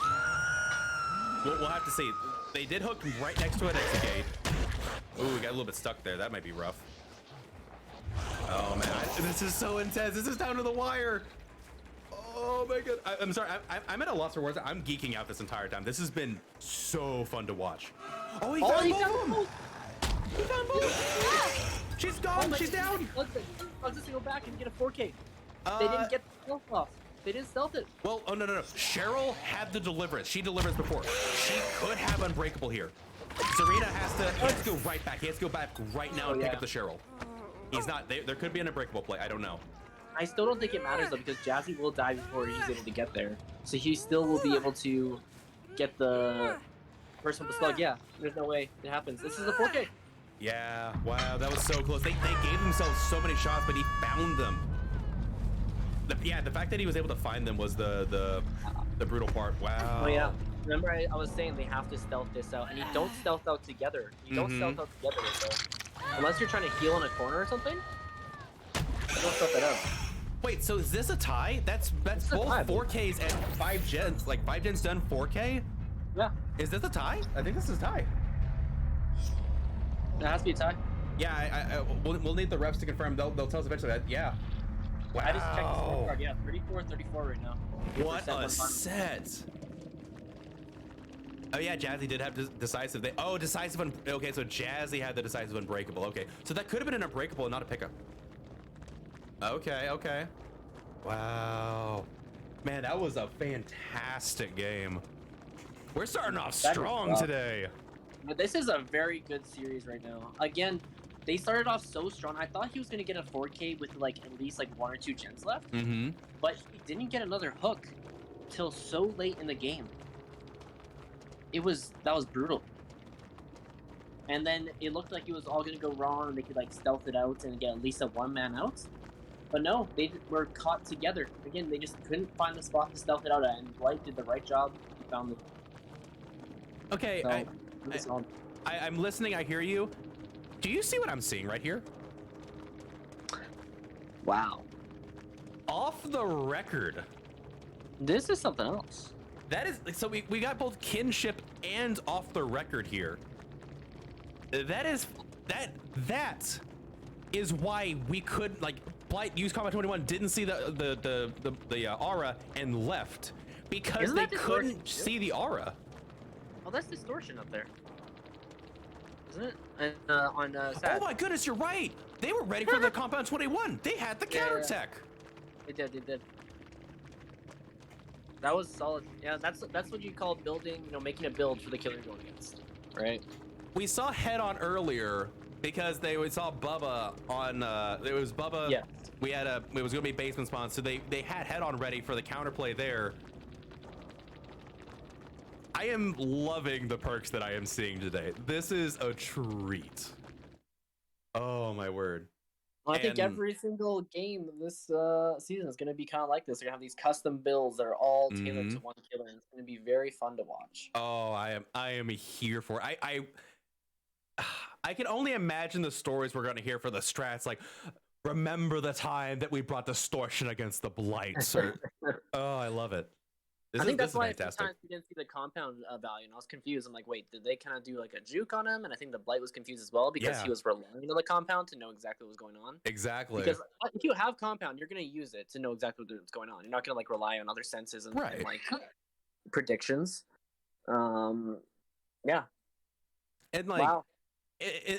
We'll have to see. They did hook right next to an exit gate. Ooh, we got a little bit stuck there. That might be rough. Oh man, this is so intense. This is down to the wire. Oh my god. I'm sorry. I'm at a loss for words. I'm geeking out this entire time. This has been so fun to watch. Oh, he found both. He found both. She's gone. She's down. Let's just go back and get a 4K. They didn't get the stealth off. They didn't stealth it. Well, oh no. Cheryl had the Deliverance. She delivers before. She could have Unbreakable here. Serena has to go right back. He has to go back right now and pick up the Cheryl. He's not. There could be an Unbreakable play. I don't know. I still don't think it matters though because Jazzy will die before he's able to get there. So he still will be able to get the person with the slug. Yeah, there's no way it happens. This is a 4K. Yeah, wow, that was so close. They gave themselves so many shots, but he found them. The fact that he was able to find them was the brutal part. Wow. Oh yeah. Remember I was saying they have to stealth this out, and you don't stealth out together. You don't stealth out together, so unless you're trying to heal in a corner or something, you don't stealth that out. Wait, so is this a tie? That's both 4Ks and 5 gens. Like 5 gens done 4K? Yeah. Is this a tie? I think this is a tie. That has to be a tie. Yeah, we'll need the refs to confirm. They'll tell us eventually that. Yeah. Wow. I just checked the scorecard. Yeah, 34-34 right now. What a set. Oh yeah, Jazzy did have decisive. Decisive. Okay, so Jazzy had the decisive Unbreakable. Okay, so that could have been an Unbreakable and not a pickup. Okay. Wow. Man, that was a fantastic game. We're starting off strong today. But this is a very good series right now. Again, they started off so strong. I thought he was going to get a 4K with like at least like 1 or 2 gens left. But he didn't get another hook till so late in the game. That was brutal. and then it looked like it was all gonna go wrong, and they could like stealth it out and get at least a 1-man out. But no, they were caught together. Again, they just couldn't find the spot to stealth it out at, and Blight did the right job. He found the. Okay, So, I'm listening. I hear you. Do you see what I'm seeing right here? wow. Off the record. This is something else. That is so we got both kinship and off the record here. That is why we couldn't like Blight used Combat 21 didn't see the aura and left because they couldn't see the aura. Oh, that's distortion up there, isn't it? And on oh my goodness, you're right. They were ready for the Compound 21. They had the counter tech. They did. That was solid. Yeah, that's what you call building. You know, making a build for the killer going against, right? We saw head on earlier because we saw Bubba on. It was Bubba. Yeah. It was gonna be basement spawn, so they had head on ready for the counterplay there. I am loving the perks that I am seeing today. This is a treat. Oh my word. Well, I think every single game this season is going to be kind of like this. They're going to have these custom builds that are all tailored to one killer, and it's going to be very fun to watch. Oh, I am here for it. I can only imagine the stories we're going to hear for the strats, like, remember the time that we brought distortion against the Blights. Oh, I love it. I think that's why sometimes we didn't see the compound value, and I was confused. I'm like, wait, did they kind of do like a juke on him? And I think the Blight was confused as well because he was relying on the compound to know exactly what was going on. Exactly. Because if you have compound, you're going to use it to know exactly what's going on. You're not going to like rely on other senses and like predictions. Yeah. And like,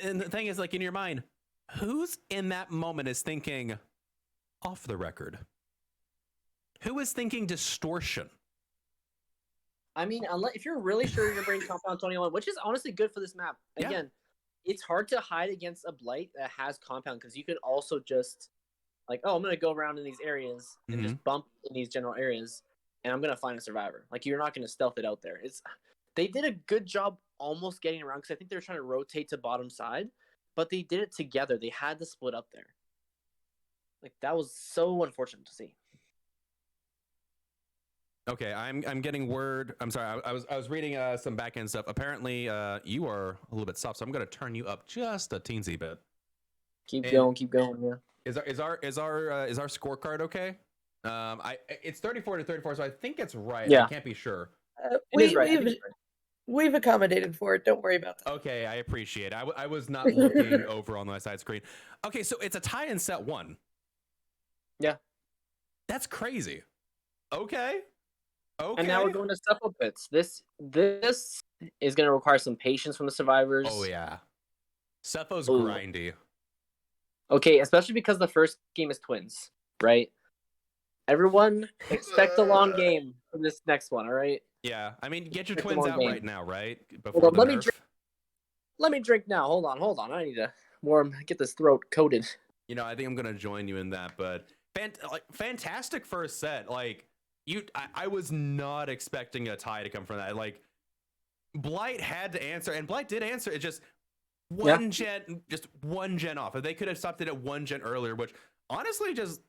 and the thing is, like, in your mind, who's in that moment is thinking off the record? Who is thinking distortion? I mean, if you're really sure you're going to bring Compound 21, which is honestly good for this map. Again, it's hard to hide against a Blight that has Compound because you could also just like, oh, I'm going to go around in these areas and just bump in these general areas, and I'm going to find a survivor. Like, you're not going to stealth it out there. They did a good job almost getting around because I think they were trying to rotate to bottom side, but they did it together. They had to split up there. Like, that was so unfortunate to see. Okay, I'm getting word. I'm sorry. I was reading some back end stuff. Apparently, you are a little bit soft, so I'm going to turn you up just a teensy bit. Keep going. Yeah. Is our scorecard okay? It's 34-34, so I think it's right. Yeah. I can't be sure. We've accommodated for it. Don't worry about that. Okay, I appreciate it. I was not looking over on my side screen. Okay, so it's a tie in set 1. Yeah. That's crazy. Okay. Okay. And now we're going to Cepho pits. This is going to require some patience from the survivors. Oh yeah, Cepho's grindy. Okay, especially because the first game is twins, right? Everyone expect a long game from this next one. All right. Yeah, I mean, get your twins out right now, right? Before let me drink now. Hold on. I need to get this throat coated. You know, I think I'm gonna join you in that. But fantastic first set. Like. I was not expecting a tie to come from that. Like, Blight had to answer, and Blight did answer. It just one gen off. If they could have stopped it at 1 gen earlier, which honestly, just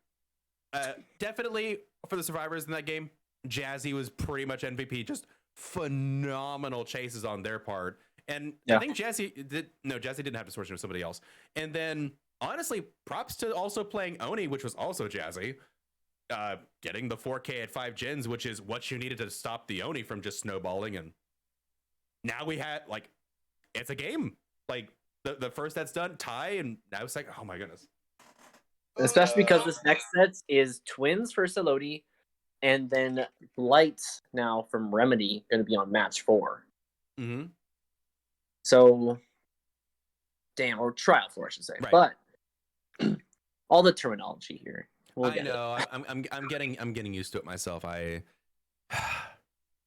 definitely for the survivors in that game, Jazzy was pretty much MVP. Just phenomenal chases on their part, and I think Jazzy didn't have distortion with somebody else. And then honestly, props to also playing Oni, which was also Jazzy. Getting the 4K at 5 gens, which is what you needed to stop the Oni from just snowballing. And now we had, like, it's a game. Like, the first that's done, tie, and now it's like, oh my goodness. Especially because this next set is twins for Salodi, and then Blight now from Remedy going to be on match 4. Mm-hmm. So, or trial 4, I should say. Right. But all the terminology here. I know. I'm getting used to it myself. I'm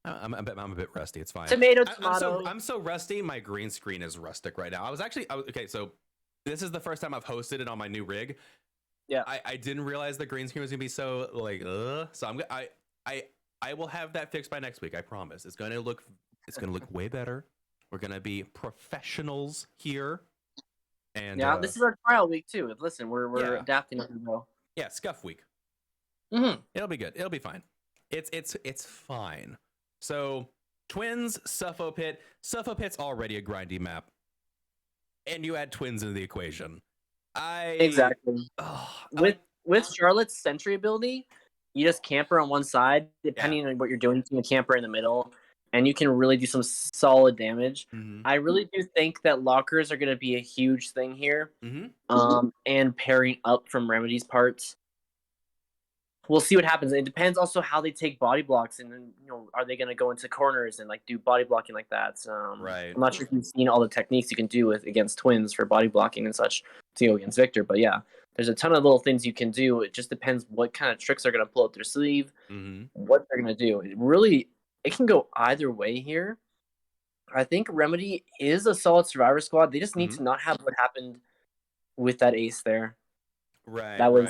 a bit rusty. It's fine. Tomato. I'm so rusty. My green screen is rustic right now. Okay. So this is the first time I've hosted it on my new rig. Yeah. I didn't realize the green screen was gonna be so like. So I will have that fixed by next week. I promise. It's gonna look way better. We're gonna be professionals here. And yeah, this is our trial week too. Listen, we're adapting as we go. Yeah, scuff week. It'll be good. It'll be fine. It's fine. So Twins, Suffo Pit. Suffo Pit's already a grindy map, and you add Twins into the equation. Exactly. With Charlotte's Sentry ability, you just camper on one side. Depending on what you're doing, you can camper in the middle, and you can really do some solid damage. I really do think that lockers are going to be a huge thing here. And pairing up from Remedy's parts. We'll see what happens. It depends also how they take body blocks, and then are they going to go into corners and like do body blocking like that? Right. I'm not sure if you've seen all the techniques you can do against Twins for body blocking and such to go against Victor, but yeah, there's a ton of little things you can do. It just depends what kind of tricks they're going to pull up their sleeve, what they're going to do. It can go either way here. I think Remedy is a solid Survivor squad. They just need to not have what happened with that ace there. Right. That was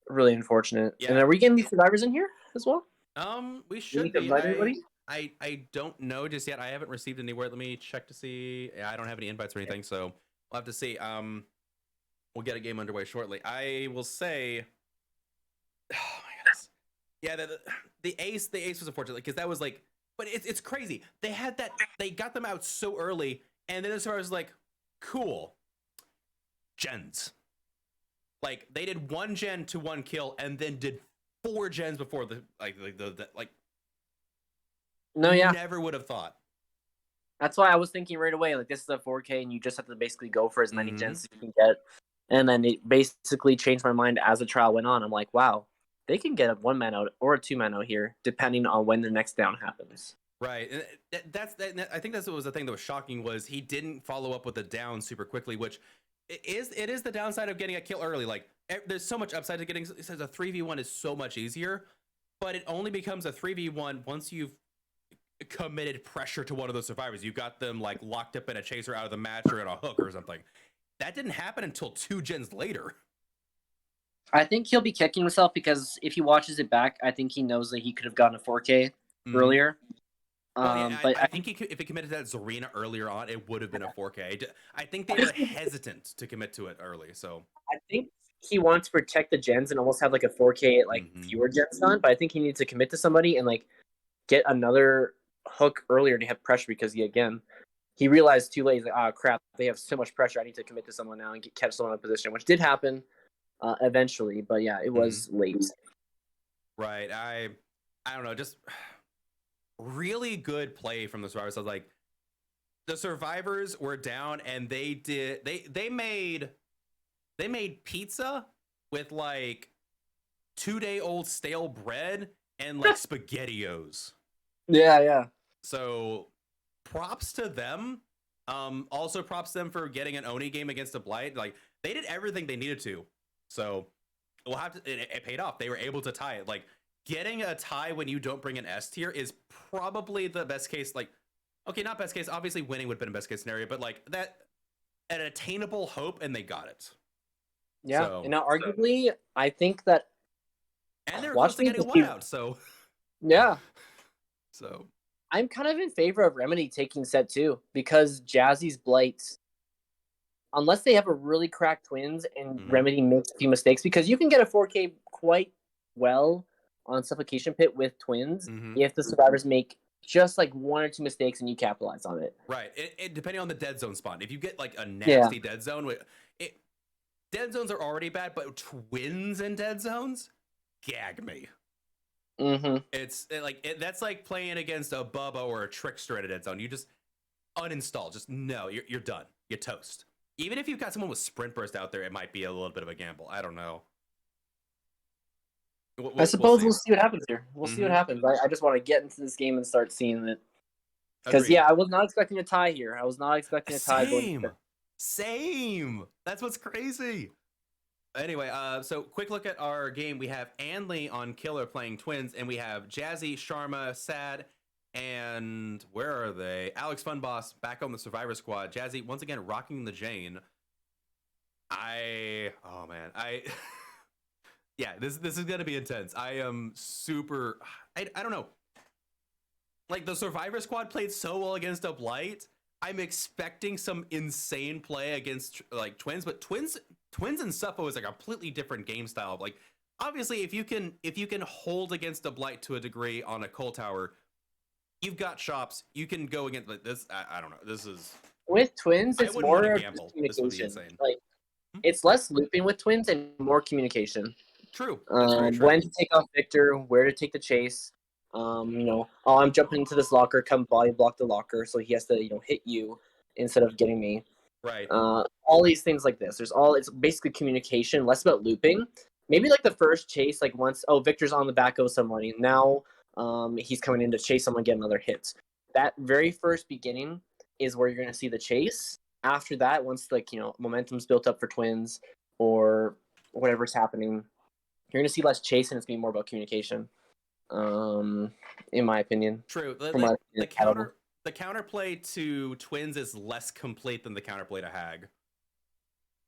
really unfortunate. Yeah. And are we getting these survivors in here as well? We should be. I don't know just yet. I haven't received anywhere. Let me check to see. I don't have any invites or anything, so we'll have to see. We'll get a game underway shortly. I will say, oh my goodness, yeah, the ace was unfortunate because that was like, but it's crazy. They got them out so early, and then the survivors was like, cool, gens. Like they did 1 gen to 1 kill, and then did 4 gens before the No, yeah. Never would have thought. That's why I was thinking right away, like this is a 4K, and you just have to basically go for as many gens as you can get. And then it basically changed my mind as the trial went on. I'm like, wow, they can get a 1-man out or a 2-man out here, depending on when the next down happens. Right. I think that's what was the thing that was shocking was he didn't follow up with the down super quickly, which. It is the downside of getting a kill early. Like there's so much upside to getting. It says a 3v1 is so much easier, but it only becomes a 3v1 once you've committed pressure to one of those survivors. You got them like locked up in a chaser out of the match or in a hook or something. That didn't happen until 2 gens later. I think he'll be kicking himself because if he watches it back, I think he knows that he could have gotten a 4K earlier. But I think if he committed to that Zarina earlier on, it would have been a 4K. I think they were hesitant to commit to it early. So I think he wants to protect the gens and almost have like a 4K fewer gens done. But I think he needs to commit to somebody and like get another hook earlier to have pressure because he realized too late. He's like, oh crap, they have so much pressure. I need to commit to someone now and catch someone in a position, which did happen eventually. But yeah, it was late. Right. I don't know. Just. Really good play from the survivors. I was like, the survivors were down and they made pizza with like 2-day-old stale bread and like SpaghettiOs. Yeah. So props to them. Also props to them for getting an Oni game against a Blight. Like they did everything they needed to. So we'll have to. It paid off. They were able to tie it. Like. Getting a tie when you don't bring an S tier is probably the best case. Like, okay, not best case. Obviously, winning would have been a best case scenario, but like that, an attainable hope, and they got it. Yeah, so, and now arguably, I think that. And they're close to getting one out, so. Yeah. So. I'm kind of in favor of Remedy taking set 2 because Jazzy's Blights, unless they have a really cracked Twins and Remedy makes a few mistakes, because you can get a 4K quite well on Suffocation Pit with Twins if the survivors make just like 1 or 2 mistakes and you capitalize on it. Right. It depending on the dead zone spawn. If you get like a nasty dead zone, dead zones are already bad, but Twins in dead zones, gag me. It's that's like playing against a Bubba or a Trickster in a dead zone. You just uninstall. Just no, you're done. You're toast. Even if you've got someone with Sprint Burst out there, it might be a little bit of a gamble. I don't know. I suppose we'll see what happens here. We'll see what happens. I just want to get into this game and start seeing it. Because, I was not expecting a tie here. I was not expecting a tie. Same. That's what's crazy. Anyway, so quick look at our game. We have Anley on Killer playing Twins, and we have Jazzy, Sharma, Sad, and where are they? Alex Funboss back on the Survivor Squad. Jazzy, once again, rocking the Jane. Yeah, this is gonna be intense. I am super. I don't know. Like the Survivor Squad played so well against a Blight, I'm expecting some insane play against like twins, but twins and Suppo is a completely different game style. Like obviously, if you can hold against a blight to a degree on a coal tower, you've got shops. You can go against like this. I don't know. This is with twins. It's more of communication. This would be insane. Like it's less looping with twins and more communication. True. That's very true. When to take off Victor, where to take the chase. You know, oh, I'm jumping into this locker, come body block the locker, so he has to, you know, hit you instead of getting me. Right. All these things like this. It's basically communication, less about looping. Maybe like the first chase, like once, oh, Victor's on the back of somebody. Now he's coming in to chase someone, get another hit. That very first beginning is where you're going to see the chase. After that, once like, you know, momentum's built up for twins or whatever's happening, you're going to see less chase and it's going to be more about communication. In my opinion. True. The counterplay to twins is less complete than the counterplay to Hag.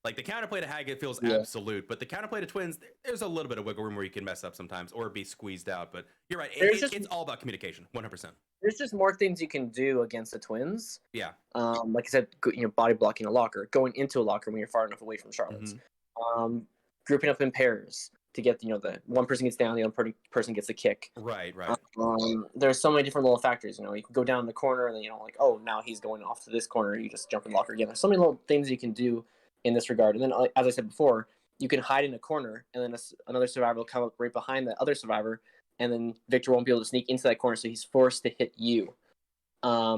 Like the counterplay to Hag, it feels absolute, but the counterplay to twins, there's a little bit of wiggle room where you can mess up sometimes or be squeezed out. But you're right, it's all about communication, 100%. There's just more things you can do against the twins. Yeah. Like I said, you know, body blocking a locker, going into a locker when you're far enough away from Charlottes, grouping up in pairs to get, you know, the one person gets down, the other person gets a kick. Right. There's so many different little factors. You know, you can go down in the corner, and then, you know, like, oh, now he's going off to this corner. You just jump in the locker again. There's so many little things you can do in this regard. And then, as I said before, you can hide in a corner, and then another survivor will come up right behind the other survivor, and then Victor won't be able to sneak into that corner, so he's forced to hit you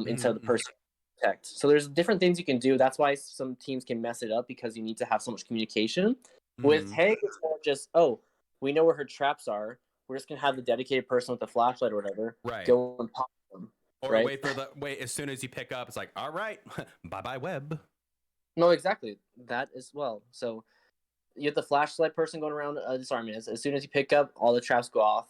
instead of the person protect. So there's different things you can do. That's why some teams can mess it up, because you need to have so much communication. With Hague, it's more just, oh, we know where her traps are. We're just gonna have the dedicated person with the flashlight or whatever go and pop them. Or wait as soon as you pick up, it's like, all right, bye web. No, exactly that as well. So you have the flashlight person going around disarming. As soon as you pick up, all the traps go off.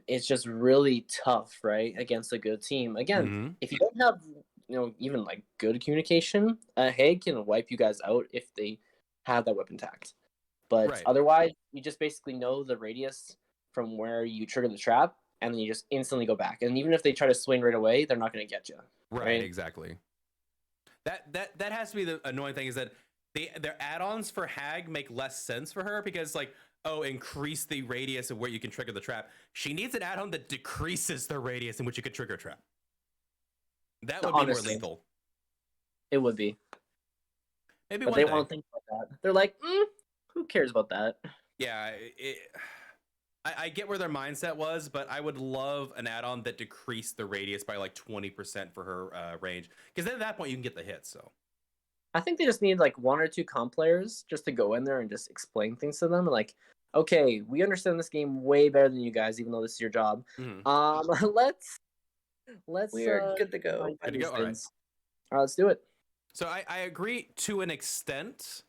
It's just really tough, right, against a good team. Again, if you don't have, you know, even like good communication, Hague can wipe you guys out if they have that weapon tacked. But otherwise, you just basically know the radius from where you trigger the trap, and then you just instantly go back. And even if they try to swing right away, they're not going to get you. Right, exactly. That has to be the annoying thing, is that their add-ons for Hag make less sense for her, because like, oh, increase the radius of where you can trigger the trap. She needs an add-on that decreases the radius in which you could trigger a trap. That would be more lethal. It would be. Maybe but they won't think about that. They're like, who cares about that? Yeah, I get where their mindset was, but I would love an add-on that decreased the radius by like 20% for her range, because then at that point you can get the hit. So I think they just need like one or two comp players just to go in there and just explain things to them. Like, okay, we understand this game way better than you guys, even though this is your job. Let's we are good to go. Good to go. All right, let's do it. So I agree to an extent.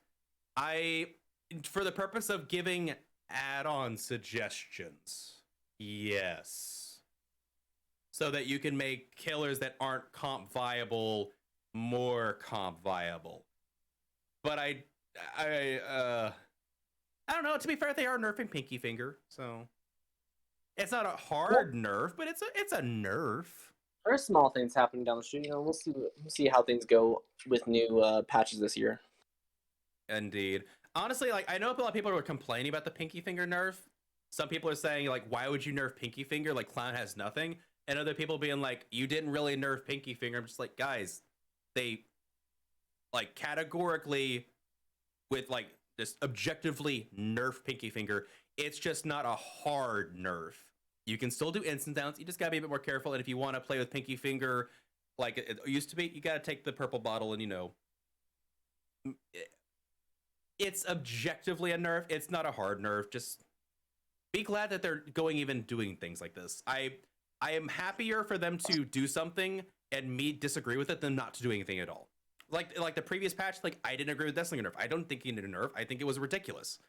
For the purpose of giving add-on suggestions, yes, so that you can make killers that aren't comp viable more comp viable. But I don't know. To be fair, they are nerfing Pinky Finger, so it's not a hard nerf, but it's a nerf. There are small things happening down the street. You know, we'll see how things go with new patches this year. Indeed. Honestly, like, I know a lot of people are complaining about the Pinky Finger nerf. Some people are saying, like, why would you nerf Pinky Finger? Like, Clown has nothing. And other people being like, you didn't really nerf Pinky Finger. I'm just like, guys, they, like, categorically, with, like, just objectively nerf Pinky Finger. It's just not a hard nerf. You can still do instant downs. You just gotta be a bit more careful. And if you want to play with Pinky Finger like it used to be, you gotta take the purple bottle and, you know, it's objectively a nerf. It's not a hard nerf. Just be glad that they're doing things like this. I am happier for them to do something and me disagree with it than not to do anything at all. Like the previous patch, like, I didn't agree with Deathslinger nerf. I don't think he needed a nerf. I think it was ridiculous.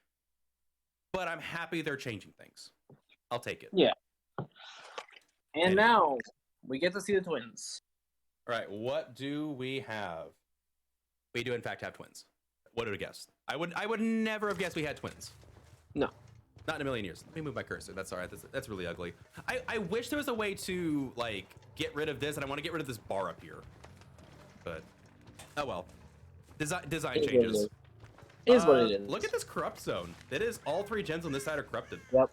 But I'm happy they're changing things. I'll take it. Yeah. And now we get to see the twins. All right, what do we have? We do in fact have twins. What would have guessed? I would never have guessed we had twins. No. Not in a million years. Let me move my cursor. That's all right. That's really ugly. I wish there was a way to, like, get rid of this, and I want to get rid of this bar up here. but oh well. Design It changes. is what it is. Look at this corrupt zone. It is all 3 gens on this side are corrupted. Yep.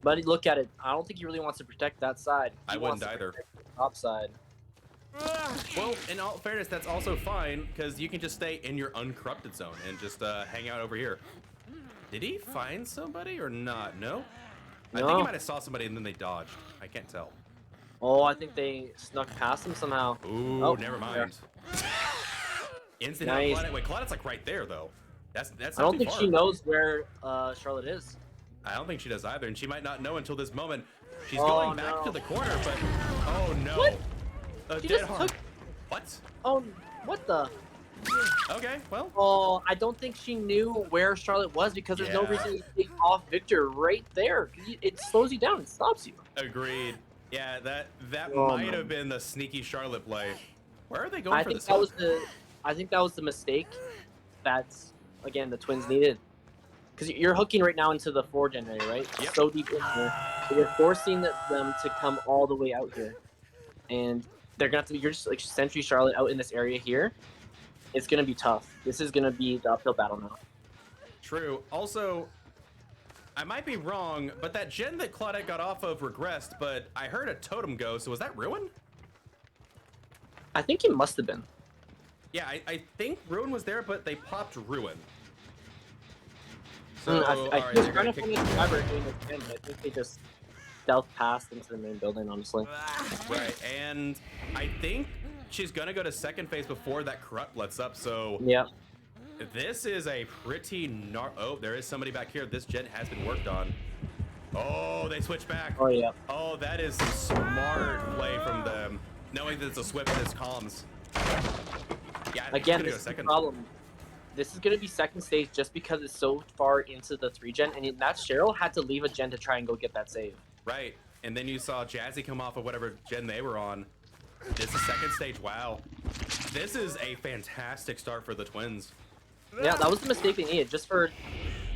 But look at it. I don't think he really wants to protect that side. I wouldn't either. The top side. Well, in all fairness, that's also fine because you can just stay in your uncorrupted zone and just hang out over here. Did he find somebody or not? No? I think he might have saw somebody and then they dodged. I can't tell. Oh, I think they snuck past him somehow. Ooh, never mind. Instant nice. Claudette. Wait, Claudette's like right there though. That's I don't think she knows where Charlotte is. I don't think she does either, and she might not know until this moment. She's going back to the corner, but oh no. What? A She dead just heart. took... What? Oh, what the? Okay, well. Oh, I don't think she knew where Charlotte was because there's no reason to take off Victor right there. It slows you down. It stops you. Agreed. Yeah, that might have been the sneaky Charlotte play. Where are they going for this? I think that was the mistake that's, again, the Twins needed. Because you're hooking right now into the 4-gen area, right? Yep. So deep in here. So you're forcing them to come all the way out here. And they're going to have to be, you're just like Sentry Charlotte out in this area here. It's going to be tough. This is going to be the uphill battle now. True. Also, I might be wrong, but that gen that Claudette got off of regressed, but I heard a totem go, so was that Ruin? I think it must have been. Yeah, I think Ruin was there, but they popped Ruin. So, I think trying to find a driver doing this gen, but I think they just stealth passed into the main building, honestly. Right, and I think she's gonna go to second phase before that corrupt lets up, so yeah. This is a pretty oh, there is somebody back here. This gen has been worked on. Oh, they switch back. Oh yeah. Oh, that is some smart play from them, knowing that it's a Swift in his comms. Yeah, again, this is the problem. This is going to be second stage just because it's so far into the 3-gen, and that Cheryl had to leave a gen to try and go get that save. Right, and then you saw Jazzy come off of whatever gen they were on. This is second stage. Wow, this is a fantastic start for the Twins. Yeah, that was the mistake they needed, just for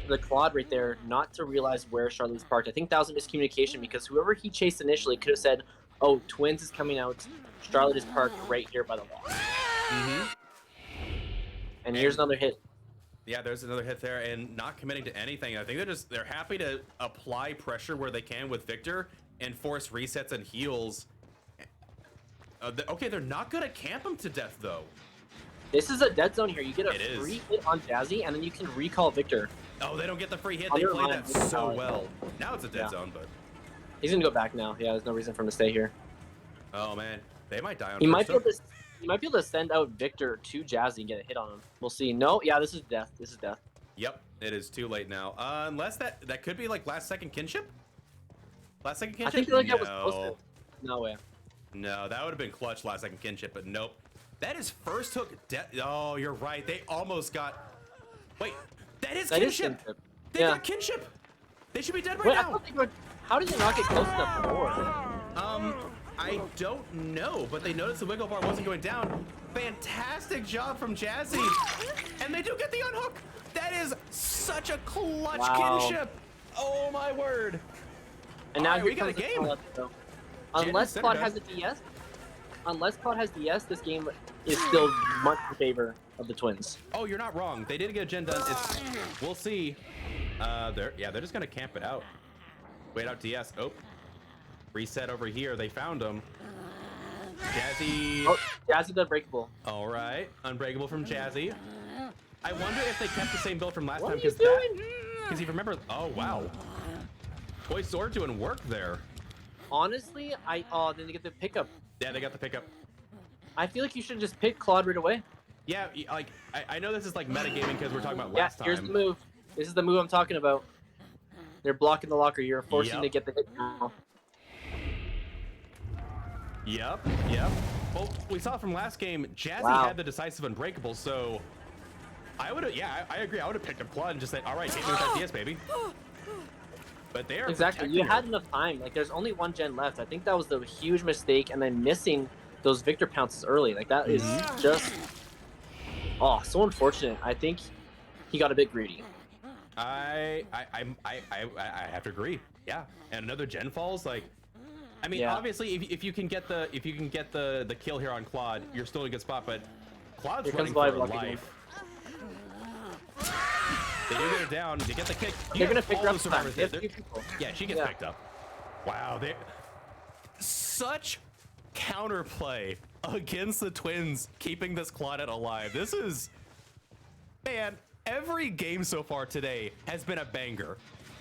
the quad right there, not to realize where Charlotte's parked. I think that was a miscommunication because whoever he chased initially could have said, oh, Twins is coming out, Charlotte is parked right here by the wall. Mm-hmm. And here's another hit. Yeah, there's another hit there, and not committing to anything. I think they're happy to apply pressure where they can with Victor and force resets and heals. Okay, they're not gonna camp him to death though. This is a dead zone here. You get a free hit on Jazzy, and then you can recall Victor. Oh, they don't get the free hit. They played that so well. Now it's a dead zone, but he's gonna go back now. Yeah, there's no reason for him to stay here. Oh man, they might die on. He might be able to send out Victor to Jazzy and get a hit on him. We'll see. No, yeah, this is death. This is death. Yep, it is too late now. Unless that could be like last second kinship. Last second kinship. I think like that was supposed to. No way. No, that would have been clutch last second kinship, but nope. That is first hook. Oh, you're right. They almost got. Wait, that is kinship. They got kinship. They should be dead right now. How did they not get close enough before? I don't know, but they noticed the wiggle bar wasn't going down. Fantastic job from Jazzy, and they do get the unhook. That is such a clutch kinship. Oh my word! And now we got a game. Unless Claude has a DS, this game is still much in favor of the Twins. Oh, you're not wrong. They did get a gen done. We'll see. They're just gonna camp it out. Wait out DS. Oh, reset over here. They found him. Jazzy. Oh, Jazzy's unbreakable. All right, unbreakable from Jazzy. I wonder if they kept the same build from last time because you remember. Oh wow. Boy, Sword doing work there. Honestly, then they get the pickup. Yeah, they got the pickup. I feel like you should just pick Claude right away. Yeah, like I know this is like metagaming because we're talking about last time. Here's the move. This is the move I'm talking about. They're blocking the locker. You're forcing to get the hit now. Yep. Well, we saw from last game, Jazzy had the decisive unbreakable, so I would have. Yeah, I agree. I would have picked up Claude and just said, "All right, take me with that DS, baby." But they are exactly. You had enough time. Like, there's only one gen left. I think that was the huge mistake, and then missing those Victor pounces early. Like that is just so unfortunate. I think he got a bit greedy. I have to agree. Yeah, and another gen falls. Like I mean, obviously, if you can get the kill here on Claude, you're still in a good spot. But Claude's running for her life. They do get her down. They get the kick. They're gonna pick her up. Yeah, she gets picked up. Wow, they such counterplay against the Twins, keeping this Claudette alive. This is, man, every game so far today has been a banger.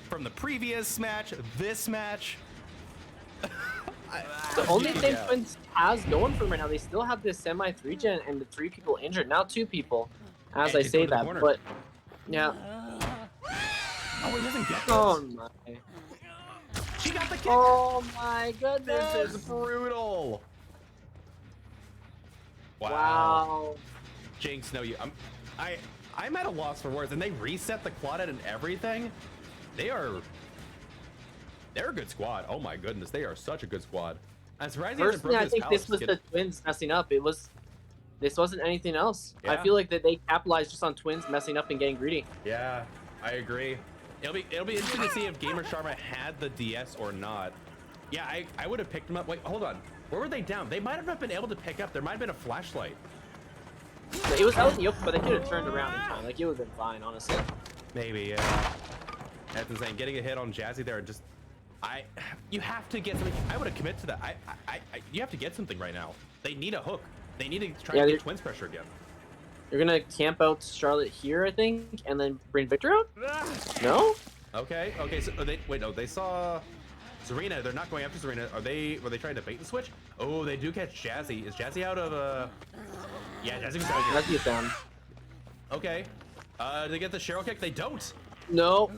From the previous match, this match. The only thing Twins has going for them right now, they still have this semi 3-gen and the 3 people injured. Now 2 people, as I say that, but yeah. Oh, he doesn't get this. Oh my. She got the kick. Oh my goodness. This is brutal. Wow. Jinx, no, I'm at a loss for words, and they reset the Claudette and everything. They're a good squad. Oh my goodness, they are such a good squad. I'm surprised. Personally, I think this was the Twins messing up. This wasn't anything else. Yeah. I feel like that they capitalized just on Twins messing up and getting greedy. Yeah, I agree. It'll be interesting to see if Gamer Sharma had the DS or not. Yeah, I would have picked them up. Wait, hold on. Where were they down? They might have not been able to pick up. There might have been a flashlight. It was out in the open, but they could have turned around in time. Like, it would have been fine, honestly. Maybe, yeah. That's insane. Getting a hit on Jazzy there, just you have to get something. I would have committed to that. You have to get something right now. They need a hook. They need to try to get Twins pressure again. You're gonna camp out Charlotte here, I think, and then bring Victor out? No? Okay. So they saw Zarina. They're not going after Zarina. Were they trying to bait and switch? Oh, they do catch Jazzy. Is Jazzy out of yeah, Jazzy was out. Jazzy is down. Okay. They get the Cheryl kick? They don't. No.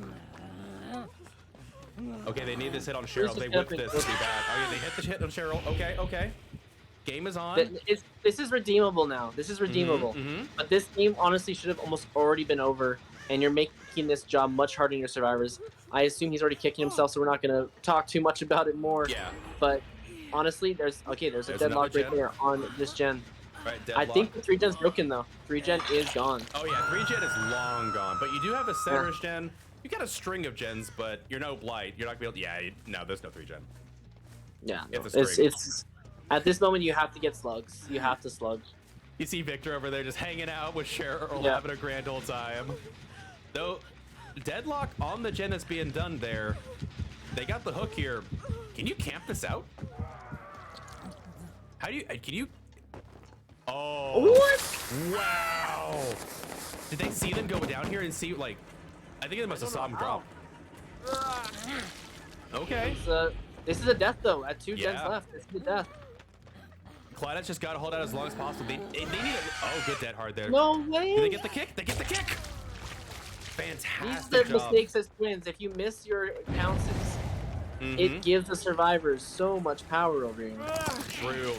Okay, they need this hit on Cheryl. They whip this pretty bad. Oh yeah, they hit the hit on Cheryl. Okay. Game is on. This is redeemable now. This is redeemable. But this game honestly should have almost already been over, and you're making this job much harder on your survivors. I assume he's already kicking himself, so we're not going to talk too much about it more. Yeah. But honestly, there's a deadlock right there on this gen. Right, I think the 3-gen's broken though. 3-gen is gone. Oh yeah, 3-gen is long gone. But you do have a centerish gen. You got a string of gens, but you're no Blight. You're not gonna be able to. Yeah, no, there's no 3-gen. Yeah, it's at this moment you have to get slugs. You have to slug. You see Victor over there just hanging out with Cheryl, having a grand old time. Though, deadlock on the gen that's being done there. They got the hook here. Can you camp this out? How do you? Can you? Oh. What? Wow. Did they see them go down here and see like? I think they must have saw him drop. Okay. This is a death though. At 2 gens left, this is a death. Claudette's just got to hold out as long as possible. They need it. Oh, good dead hard there. No way. Did they get the kick? They get the kick. Fantastic. These are mistakes as Twins. If you miss your pounces, it gives the survivors so much power over you. True.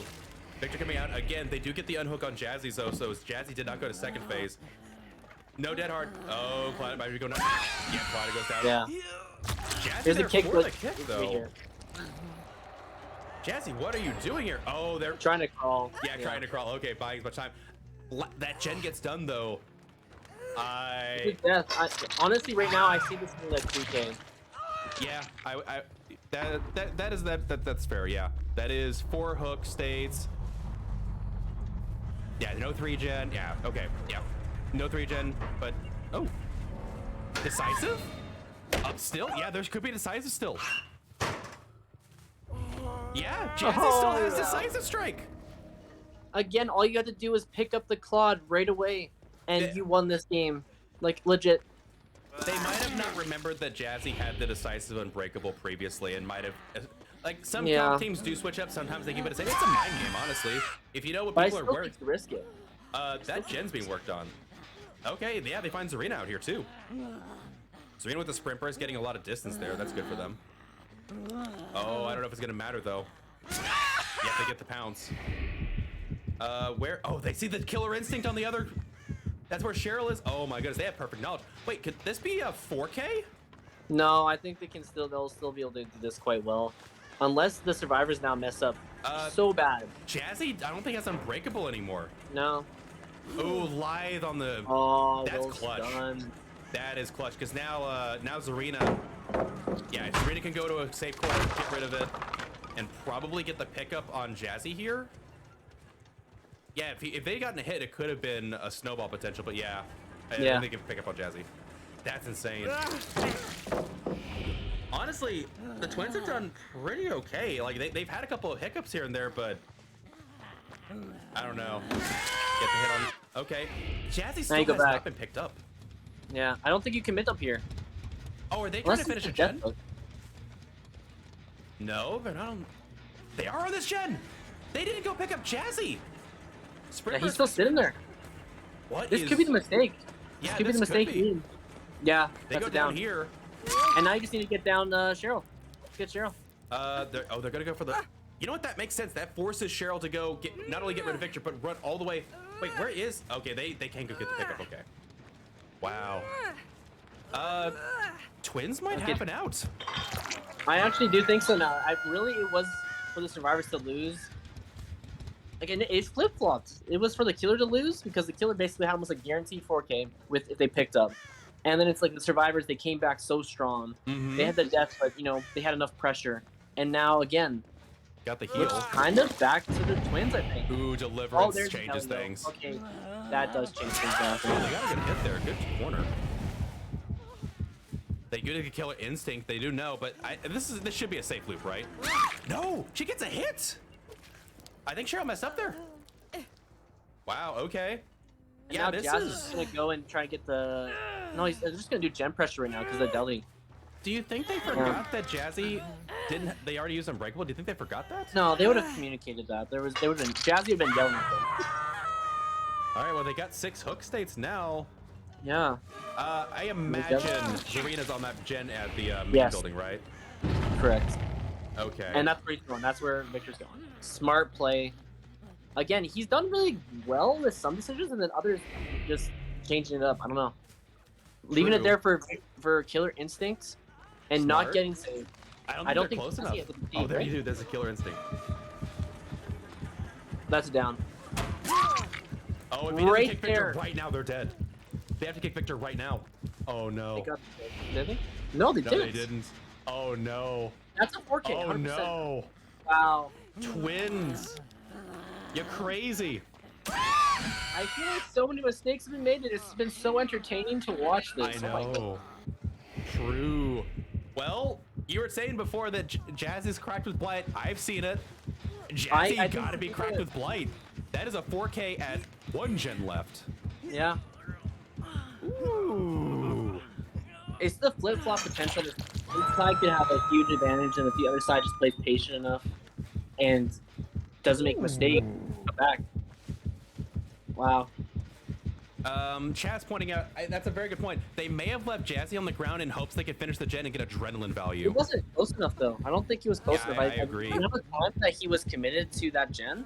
Victor coming out again. They do get the unhook on Jazzy though, so Jazzy did not go to second phase. No dead hard. Oh, Claudette might be going down. Yeah, Claudette goes down. Yeah. Jazzy Here's a kick for the kick though. Jazzy, what are you doing here? Oh, they're trying to crawl. Yeah, trying to crawl. Okay, buying as much time. That gen gets done though. Honestly, right now I see this being like 3K. Yeah, that's fair. Yeah, that is 4 hook states. Yeah, no 3-gen. Yeah, okay. Yeah, no 3-gen. But decisive. Up still. Yeah, there could be decisive still. Yeah, Jazzy still has decisive strike. Again, all you have to do is pick up the Claude right away, and you won this game. Like, legit. They might have not remembered that Jazzy had the decisive unbreakable previously, and might have... Like, some top teams do switch up. Sometimes they give it a save. It's a mind game, honestly. If you know what people are working... to risk it. That gen's being worked on. Okay, yeah, they find Zarina out here, too. Zarina with the sprint burst getting a lot of distance there. That's good for them. Oh, I don't know if it's gonna matter though. Yeah, they get the pounce. Where? Oh, they see the killer instinct on the other. That's where Cheryl is. Oh my goodness, they have perfect knowledge. Wait, could this be a 4K? No, I think they'll still be able to do this quite well, unless the survivors now mess up so bad. Jazzy, I don't think has unbreakable anymore. No. Oh, lithe on the. Oh, that's clutch. Done. That is clutch because now Zarina. Yeah, Zarina can go to a safe corner, get rid of it, and probably get the pickup on Jazzy here. Yeah, if they gotten a hit, it could have been a snowball potential, but yeah. I think they can pick up on Jazzy. That's insane. Honestly, the Twins have done pretty okay. Like, they've had a couple of hiccups here and there, but I don't know. Get the hit on. Okay. Jazzy still has not been picked up. Yeah, I don't think you can mid up here. Oh, are they trying to finish a gen? No, they're not on. They are on this gen. They didn't go pick up Jazzy. Yeah, he's still sitting there. This could be the mistake. Yeah, this could be the mistake. Yeah, they go down here. And now you just need to get down Cheryl. Get Cheryl. They're gonna go for the. You know what? That makes sense. That forces Cheryl to go not only get rid of Victor, but run all the way. Wait, where is? Okay, they can't go get the pickup. Okay. Wow. Twins might have an out. I actually do think so now. It was for the survivors to lose. Again, it flip-flopped. It was for the killer to lose because the killer basically had almost a guaranteed 4K if they picked up. And then it's like the survivors, they came back so strong. They had the death, but they had enough pressure. And now again, got the heal. It's kind of back to the Twins, I think. Ooh, deliverance changes things. Okay, that does change things out. Oh, they gotta get a hit there. Good corner. They do get killer instinct. They do know, but this should be a safe loop, right? No, she gets a hit. I think Cheryl messed up there. Wow. Okay. And yeah, this is gonna go and try and get the. No, they're just gonna do gem pressure right now because of Deli. Do you think they forgot that Jazzy didn't? They already used Unbreakable. Do you think they forgot that? No, they would have communicated that. They would have been Jazzy would have been yelling at them. All right. Well, they got 6 hook states now. Yeah. I imagine Zarina's on that gen at the main building, right? Correct. Okay. And that's where he's going. That's where Victor's going. Smart play. Again, he's done really well with some decisions, and then others just changing it up. I don't know. Leaving it there for killer instincts and not getting saved. I don't think close enough. Oh, there you do. There's a killer instinct. That's a down. Oh, if he doesn't kick Victor right now, they're dead. They have to kick Victor right now. Oh no. Did they? No, they didn't. No, they didn't. Oh no. That's a 4K. Oh 100%. no. Wow. Twins. You're crazy. I feel like so many mistakes have been made that it's been so entertaining to watch this. I know. True. Well, you were saying before that Jazz is cracked with Blight. I've seen it. Jazzy gotta be cracked with Blight. That is a 4K at 1 gen left. Yeah. Ooh. It's the flip-flop potential that each side could have a huge advantage, and if the other side just plays patient enough and doesn't make a mistake, come back. Wow. Chaz pointing out, that's a very good point. They may have left Jazzy on the ground in hopes they could finish the gen and get adrenaline value. He wasn't close enough, though. I don't think he was close enough. I agree. The time that he was committed to that gen,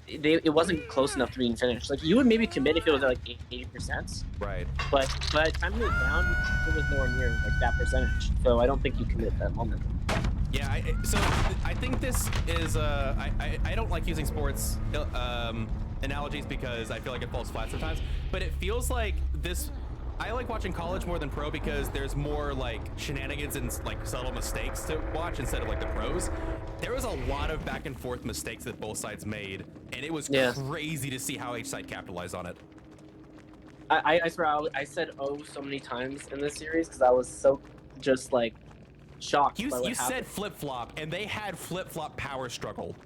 it wasn't close enough to being finished. Like, you would maybe commit if it was like 80%. Right. But by the time he was down, it was nowhere near like that percentage. So I don't think you commit at that moment. Yeah, so I think this is, I don't like using sports analogies because I feel like it falls flat sometimes, but it feels like this, I like watching college more than pro because there's more like shenanigans and like subtle mistakes to watch instead of like the pros. There was a lot of back and forth mistakes that both sides made, and it was crazy to see how each side capitalized on it. I swear I said so many times in this series because I was so just like shocked. You said flip flop, and they had flip flop power struggle.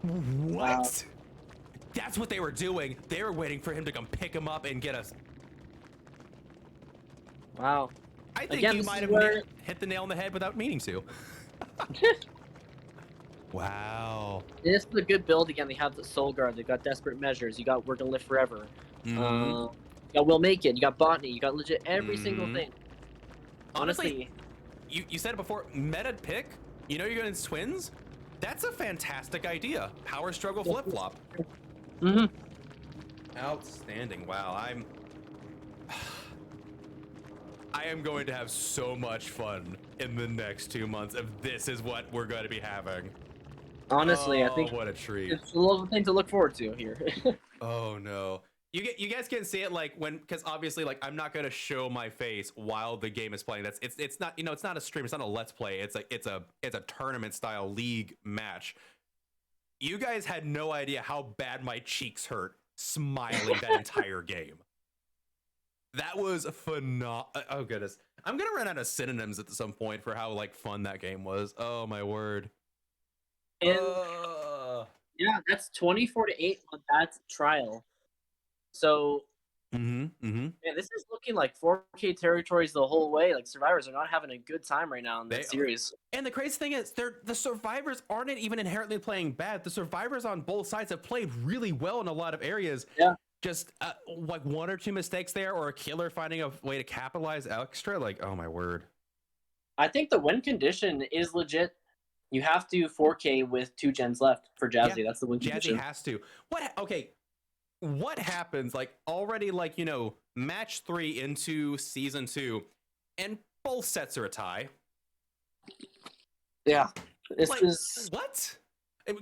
What? Wow. That's what they were doing. They were waiting for him to come pick him up and get us. Wow. I think you might have hit the nail on the head without meaning to. Wow. This is a good build again. They have the Soul Guard. They got Desperate Measures. You got We're Gonna Live Forever. You got We'll Make It. You got Botany. You got legit every single thing. Honestly, you said it before. Meta pick. You know you're going to Twins. That's a fantastic idea. Power struggle flip flop. Outstanding. Wow. I am going to have so much fun in the next 2 months if this is what we're going to be having. Honestly, I think what a treat. It's a little thing to look forward to here. Oh no. You guys can see it like because obviously like I'm not gonna show my face while the game is playing. It's not it's not a stream, it's not a let's play. It's a tournament style league match. You guys had no idea how bad my cheeks hurt smiling that entire game. That was phenomenal. Oh goodness, I'm gonna run out of synonyms at some point for how like fun that game was. Oh my word. And yeah, that's 24-8 on that trial. So, man, this is looking like 4K territories the whole way. Like survivors are not having a good time right now in this series. And the crazy thing is, the survivors aren't even inherently playing bad. The survivors on both sides have played really well in a lot of areas. Yeah. Just like 1 or 2 mistakes there, or a killer finding a way to capitalize extra. Like, oh my word. I think the win condition is legit. You have to 4K with 2 gens left for Jazzy. Yeah, that's the win condition. Jazzy has to. What happens like already like match 3 into season 2 and both sets are a tie? Yeah. This like, is what?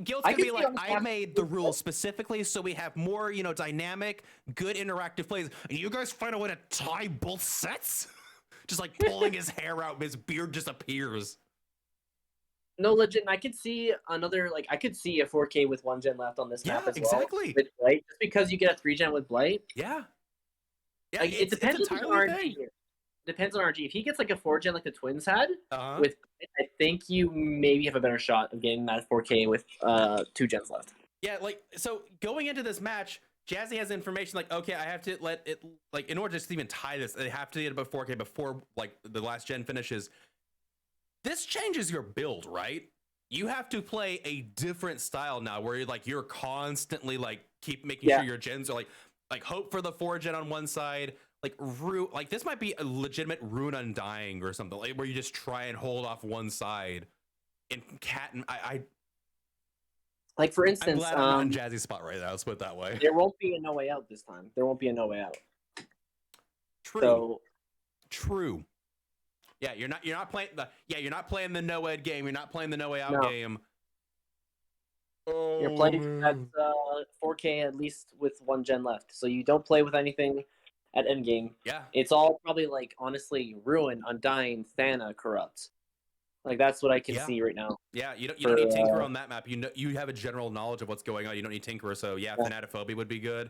Guild's gonna be like, I made the rules specifically so we have more, dynamic, good interactive plays, and you guys find a way to tie both sets? Just like pulling his hair out, his beard just appears. No, legit. I could see another, I could see a 4K with 1 gen left on this map as well. Exactly. With Blight, just because you get a 3 gen with Blight. Yeah. Yeah. It depends on RNG. Depends on RNG. If he gets like a 4 gen like the Twins had, with I think you maybe have a better shot of getting that 4K with 2 gens left. Yeah, so going into this match, Jazzy has information like, okay, I have to let it in order to even tie this, they have to get about 4K before the last gen finishes. This changes your build, right? You have to play a different style now where you're constantly keep making sure your gens are like hope for the 4 gen on one side, this might be a legitimate Rune Undying or something, where you just try and hold off one side. And for instance, I'm glad I'm on Jazzy's spot right now. Let's put it that way. There won't be a no way out this time. There won't be a no way out. True. Yeah, you're not playing the no ed game. You're not playing the no way out game. You're playing at 4K at least with 1 gen left, so you don't play with anything at end game. Yeah, it's all probably honestly Ruin, Undying, Thana, Corrupt. That's what I can see right now. Yeah, you don't need Tinker on that map. You have a general knowledge of what's going on. You don't need Tinker, so Thanatophobia would be good.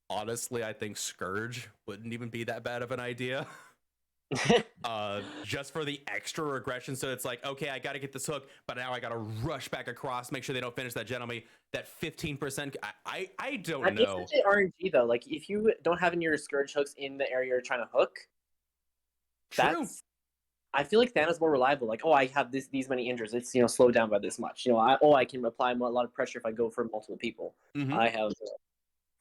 Honestly, I think Scourge wouldn't even be that bad of an idea. Just for the extra regression. So it's okay, I got to get this hook, but now I got to rush back across, make sure they don't finish that gen on me. That 15%, I don't know. It's RNG though. If you don't have any of your Scourge hooks in the area you're trying to hook, I feel like Thana's more reliable. I have these many injuries. It's slowed down by this much. I can apply a lot of pressure if I go for multiple people. I have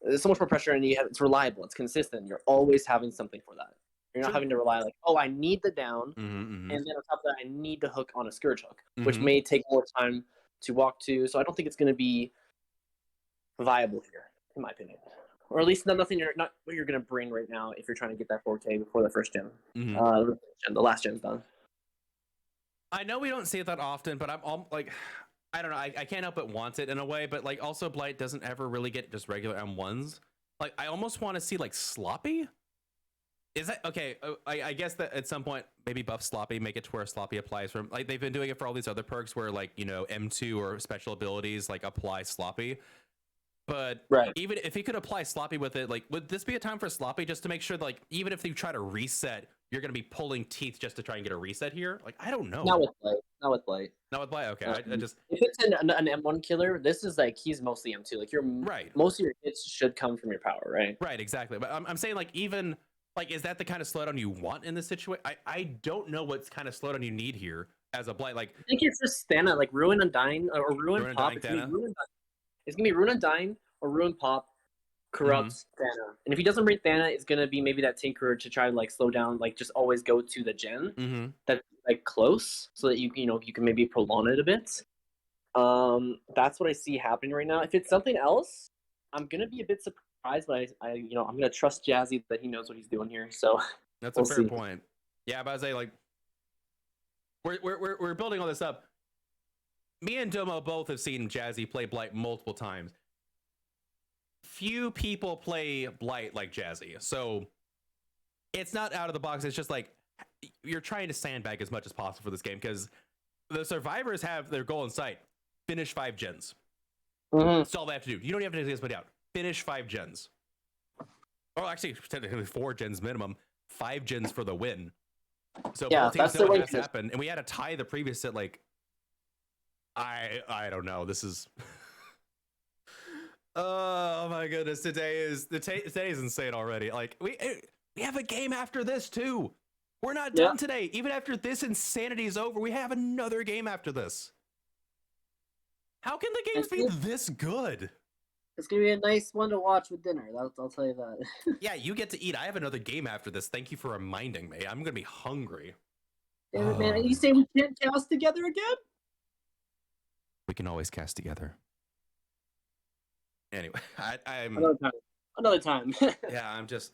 there's so much more pressure, and it's reliable. It's consistent. You're always having something for that. You're not having to rely I need the down, and then on top of that, I need to hook on a Scourge hook, which may take more time to walk to. So I don't think it's going to be viable here, in my opinion, or at least not what you're going to bring right now if you're trying to get that 4K before the first gen. The last gen's done. I know we don't see it that often, but I'm I don't know. I can't help but want it in a way, but also Blight doesn't ever really get just regular M1s. I almost want to see Sloppy. Is that okay? I guess that at some point maybe buff Sloppy, make it to where Sloppy applies from they've been doing it for all these other perks where M2 or special abilities apply Sloppy. But even if he could apply Sloppy with it, would this be a time for Sloppy just to make sure even if you try to reset, you're gonna be pulling teeth just to try and get a reset here? I don't know. Not with Blight. Not with Blight. Okay, I just if it's an M1 killer, this is he's mostly M2. Most of your hits should come from your power, right? Right, exactly. But I'm saying even. Is that the kind of slowdown you want in this situation? I don't know what kind of slowdown you need here as a Blight. I think it's just Thana, Ruin Undying or Ruin Pop. It's gonna be Ruin Undying or Ruin Pop, Corrupt Thana. And if he doesn't bring Thana, it's gonna be maybe that Tinkerer to try to slow down, just always go to the gen that's close, so that you can maybe prolong it a bit. That's what I see happening right now. If it's something else, I'm gonna be a bit surprised. But I'm gonna trust Jazzy that he knows what he's doing here. So that's a fair point. Yeah, but I say we're building all this up. Me and Domo both have seen Jazzy play Blight multiple times. few people play Blight like Jazzy, so it's not out of the box. It's just like you're trying to sandbag as much as possible for this game because the survivors have their goal in sight: finish 5 gens. That's all they have to do. You don't have to take this out. Finish 5 gens. Oh, actually, technically 4 gens minimum. 5 gens for the win. So both teams know what has to happen. And we had a tie the previous set. Like, I don't know. This is. Oh my goodness! Today is insane already. Like we have a game after this too. We're not done today. Even after this insanity is over, we have another game after this. How can the games be this good? It's gonna be a nice one to watch with dinner. I'll tell you that. Yeah, you get to eat. I have another game after this. Thank you for reminding me. I'm gonna be hungry. Damn it, man! You say we can't cast together again? We can always cast together. Anyway, I'm another time. Yeah, I'm just.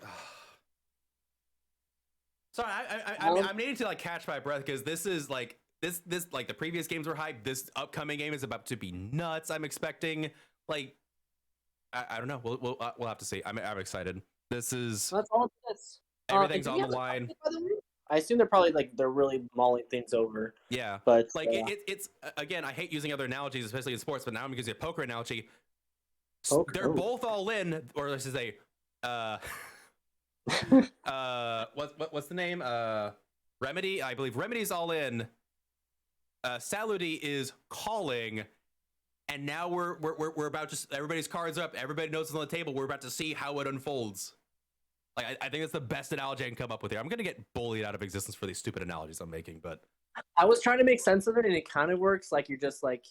Sorry, I'm needing to like catch my breath because this is like this like the previous games were hyped. This upcoming game is about to be nuts. I'm expecting like I don't know. We'll have to see. I'm excited. This is that's all this. Everything's on the line. I assume they're really mulling things over. Yeah, but like it's again. I hate using other analogies, especially in sports, but now I'm going to use a poker analogy. They're both all in, or let's just say, what's the name? Remedy. I believe Remedy's all in. Saludi is calling, and now we're about to. Everybody's cards up. Everybody knows it's on the table. We're about to see how it unfolds. Like I think that's the best analogy I can come up with here. I'm gonna get bullied out of existence for these stupid analogies I'm making, but I was trying to make sense of it, and it kind of works. Like you're just like.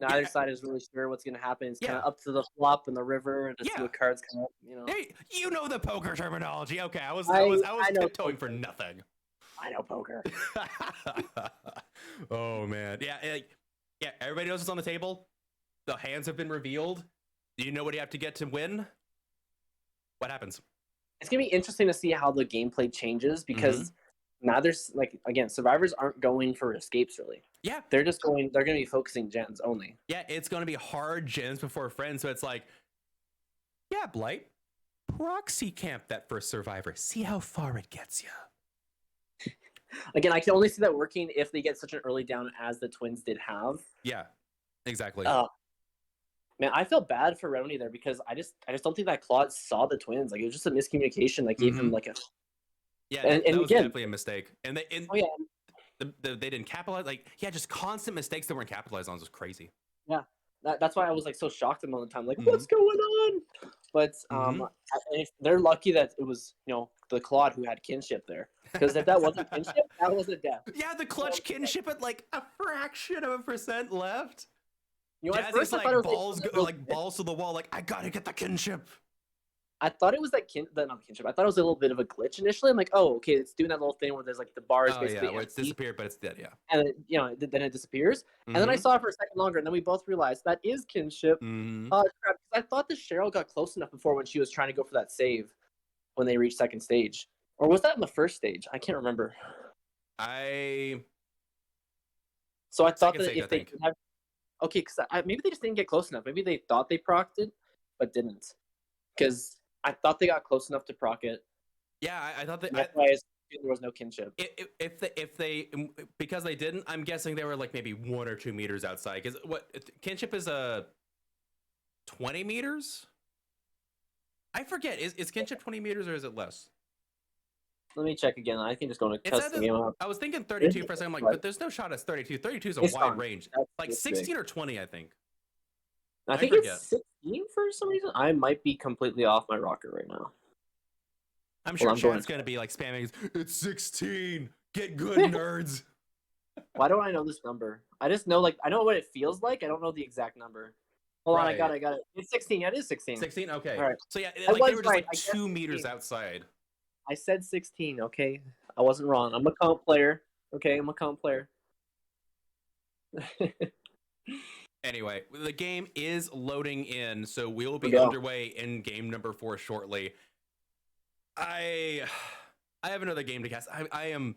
Neither side is really sure what's going to happen. It's kind of up to the flop and the river and to see what cards come up. You know. Hey, you know the poker terminology. Okay, I was tiptoeing for nothing. I know poker. Oh man, yeah. Everybody knows what's on the table. The hands have been revealed. Do you know what you have to get to win? What happens? It's gonna be interesting to see how the gameplay changes because now there's like again, survivors aren't going for escapes really. Yeah, they're gonna be focusing gens only. Yeah, it's gonna be hard gens before friends. So it's like, yeah, Blight, proxy camp that first survivor. See how far it gets you. Again, I can only see that working if they get such an early down as the twins did have. Yeah, exactly. Man, I felt bad for Remedy there because I just don't think that Claude saw the twins. Like it was just a miscommunication that gave him like a. Yeah, and that was again, definitely a mistake. And they. They didn't capitalize, just constant mistakes that weren't capitalized on was crazy. Yeah, that's why I was like so shocked all the time, like what's going on? But they're lucky that it was the Claude who had kinship there, because if that wasn't kinship, that was a death. Yeah, the clutch kinship at like a fraction of a percent left. At first I thought it was balls to the wall, like I gotta get the kinship. I thought it was not the kinship. I thought it was a little bit of a glitch initially. I'm like, oh, okay, it's doing that little thing where there's like the bars basically. Where it's disappeared, but it's dead. Yeah. And then it disappears, and then I saw it for a second longer, and then we both realized that is kinship. Crap! I thought the Cheryl got close enough before when she was trying to go for that save when they reached second stage, or was that in the first stage? I can't remember. So I thought that if they have, okay, because maybe they just didn't get close enough. Maybe they thought they procced it, but didn't, because. I thought they got close enough to proc it. Yeah, I thought that. That's why there was no kinship. If they because they didn't, I'm guessing they were like maybe 1 or 2 meters outside. Because what kinship is 20 meters? I forget. Is kinship 20 meters or is it less? Let me check again. I can just go to test the game out. I was thinking 32 for a second. I'm like, but there's no shot at 32. 32 is a wide range. That's like 16 or 20, I think. I think it's 16 for some reason. I might be completely off my rocker right now. I'm sure Chad's going to be like spamming, it's 16. Get good, nerds. Why don't I know this number? I just know, I know what it feels like. I don't know the exact number. Hold on, I got it. It's 16. Yeah, it is 16. 16? Okay. All right. So yeah, they were just 2 meters outside. I said 16, okay? I wasn't wrong. I'm a comp player. Okay, I'm a comp player. Anyway, the game is loading in, so we'll be underway in game number 4 shortly. I have another game to cast. I'm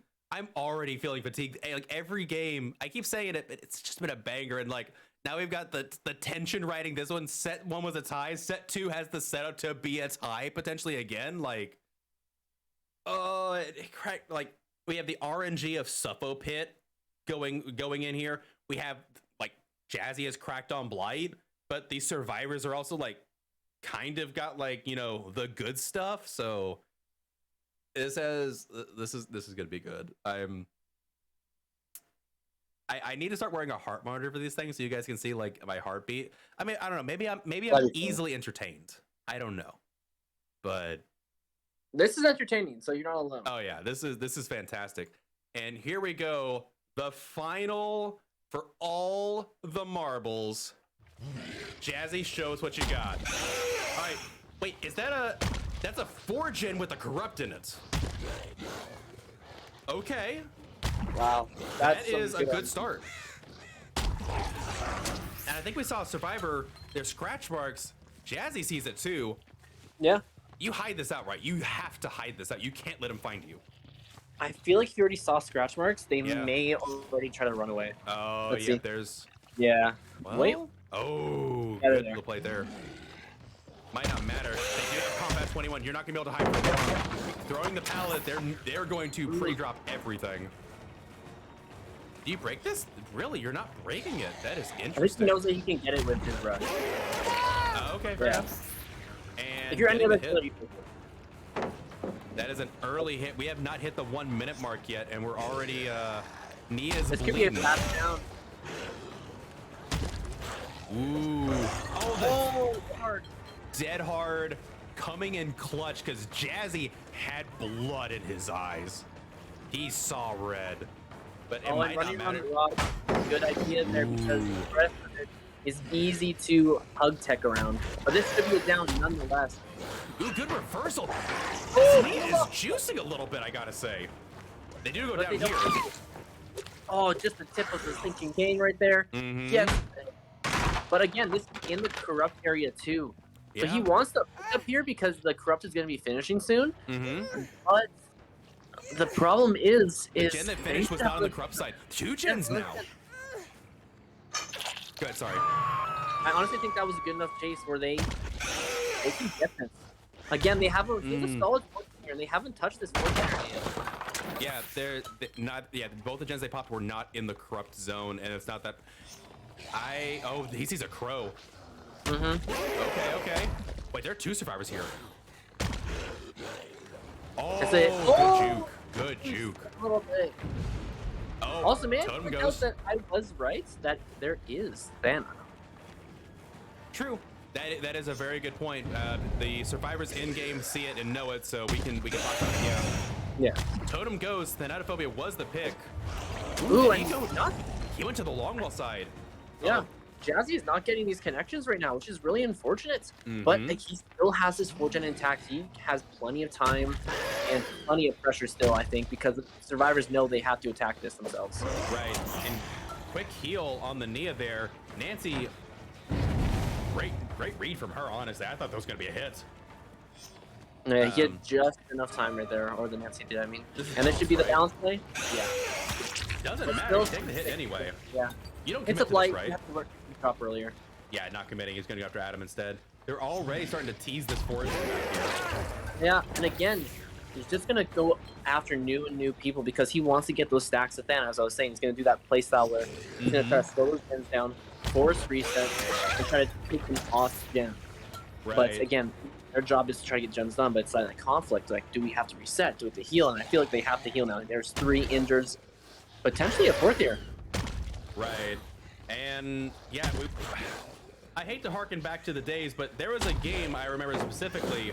already feeling fatigued. Like every game, I keep saying it, but it's just been a banger. And like Now we've got the tension riding this one. Set 1 was a tie. Set 2 has the setup to be a tie potentially again. Like, oh, it cracked. Like, we have the RNG of Suffolk Pit going in here. We have like Jazzy has cracked on Blight, but the survivors are also like kind of got like, you know, the good stuff. So this is gonna be good. I need to start wearing a heart monitor for these things so you guys can see like my heartbeat. I mean, I don't know. Maybe I'm easily entertained. I don't know, but this is entertaining, so you're not alone. Oh yeah, this is fantastic. And here we go, the final for all the marbles. Jazzy, show us what you got. All right, wait, is that that's a 4-gen with a corrupt in it? Okay. Wow, that is a good start. And I think we saw a survivor. There's scratch marks. Jazzy sees it too. Yeah. You hide this out, right? You have to hide this out. You can't let him find you. I feel like you already saw scratch marks. They may already try to run away. Oh, Let's yeah, see. there's... Yeah. Well, wait. Oh, good little play there. Might not matter. They do have Combat 21. You're not going to be able to hide from them. Throwing the pallet, they're going to pre-drop everything. Do you break this? Really? You're not breaking it. That is interesting. At least he knows that he can get it with his rush. Okay. Yeah. And if you're any other hit, that is an early hit. We have not hit the 1 minute mark yet, and we're already Nia's this bleeding. could be a pass down. Ooh. Oh, hard. Dead hard, coming in clutch because Jazzy had blood in his eyes. He saw red, but it might not matter. Good idea there because the rest of it is easy to hug tech around. But this could be a down nonetheless. Ooh, good reversal. This Nia is juicing a little bit, I gotta say. They do go down here. Oh, just the tip of the sinking cane right there. Mm-hmm. Yes. But again, this is in the corrupt area too. So he wants to pick up here because the corrupt is going to be finishing soon. Mm-hmm. But the problem is the gen that finished was not on the corrupt side. 2 gens now. Go ahead, sorry. I honestly think that was a good enough chase where they can get this. Again, they have a solid 4 here, and they haven't touched this 4 yet. Yeah, they're not. Yeah, both the gens they popped were not in the corrupt zone, and it's not that. Oh, he sees a crow. Mm-hmm. Okay. Wait, there are 2 survivors here. Oh, That's it. Good juke. A little bit. Oh, also, man, Totem point goes. out that I was right that there is Thana. True. That is a very good point. The survivors in game see it and know it, so we can talk about it. Yeah. Totem goes. Thanatophobia was the pick. Ooh, and he went to the long wall side. Yeah. Jazzy is not getting these connections right now, which is really unfortunate. But like, he still has his 4-gen intact. He has plenty of time and plenty of pressure still, I think, because the survivors know they have to attack this themselves. Right. And quick heal on the Nia there. Nancy, great read from her, honestly. I thought that was going to be a hit. Yeah, he had just enough time right there, or the Nancy did, I mean. And this should be the balance play? Yeah. Doesn't matter. You take the hit anyway. Yeah. You don't it's commit a blight. To this, right? You have to work the drop earlier. Yeah, not committing. He's going to go after Adam instead. They're already starting to tease this forest back here. Yeah, and again, he's just going to go after new people because he wants to get those stacks of Thana. As I was saying, he's going to do that playstyle where he's going to try to slow those gens down, force reset, and try to take them off gen. Right. But again, their job is to try to get gens done, but it's like a conflict. Like, do we have to reset? Do we have to heal? And I feel like they have to heal now. There's 3 injures, potentially a 4th here. Right. And yeah, I hate to harken back to the days, but there was a game I remember specifically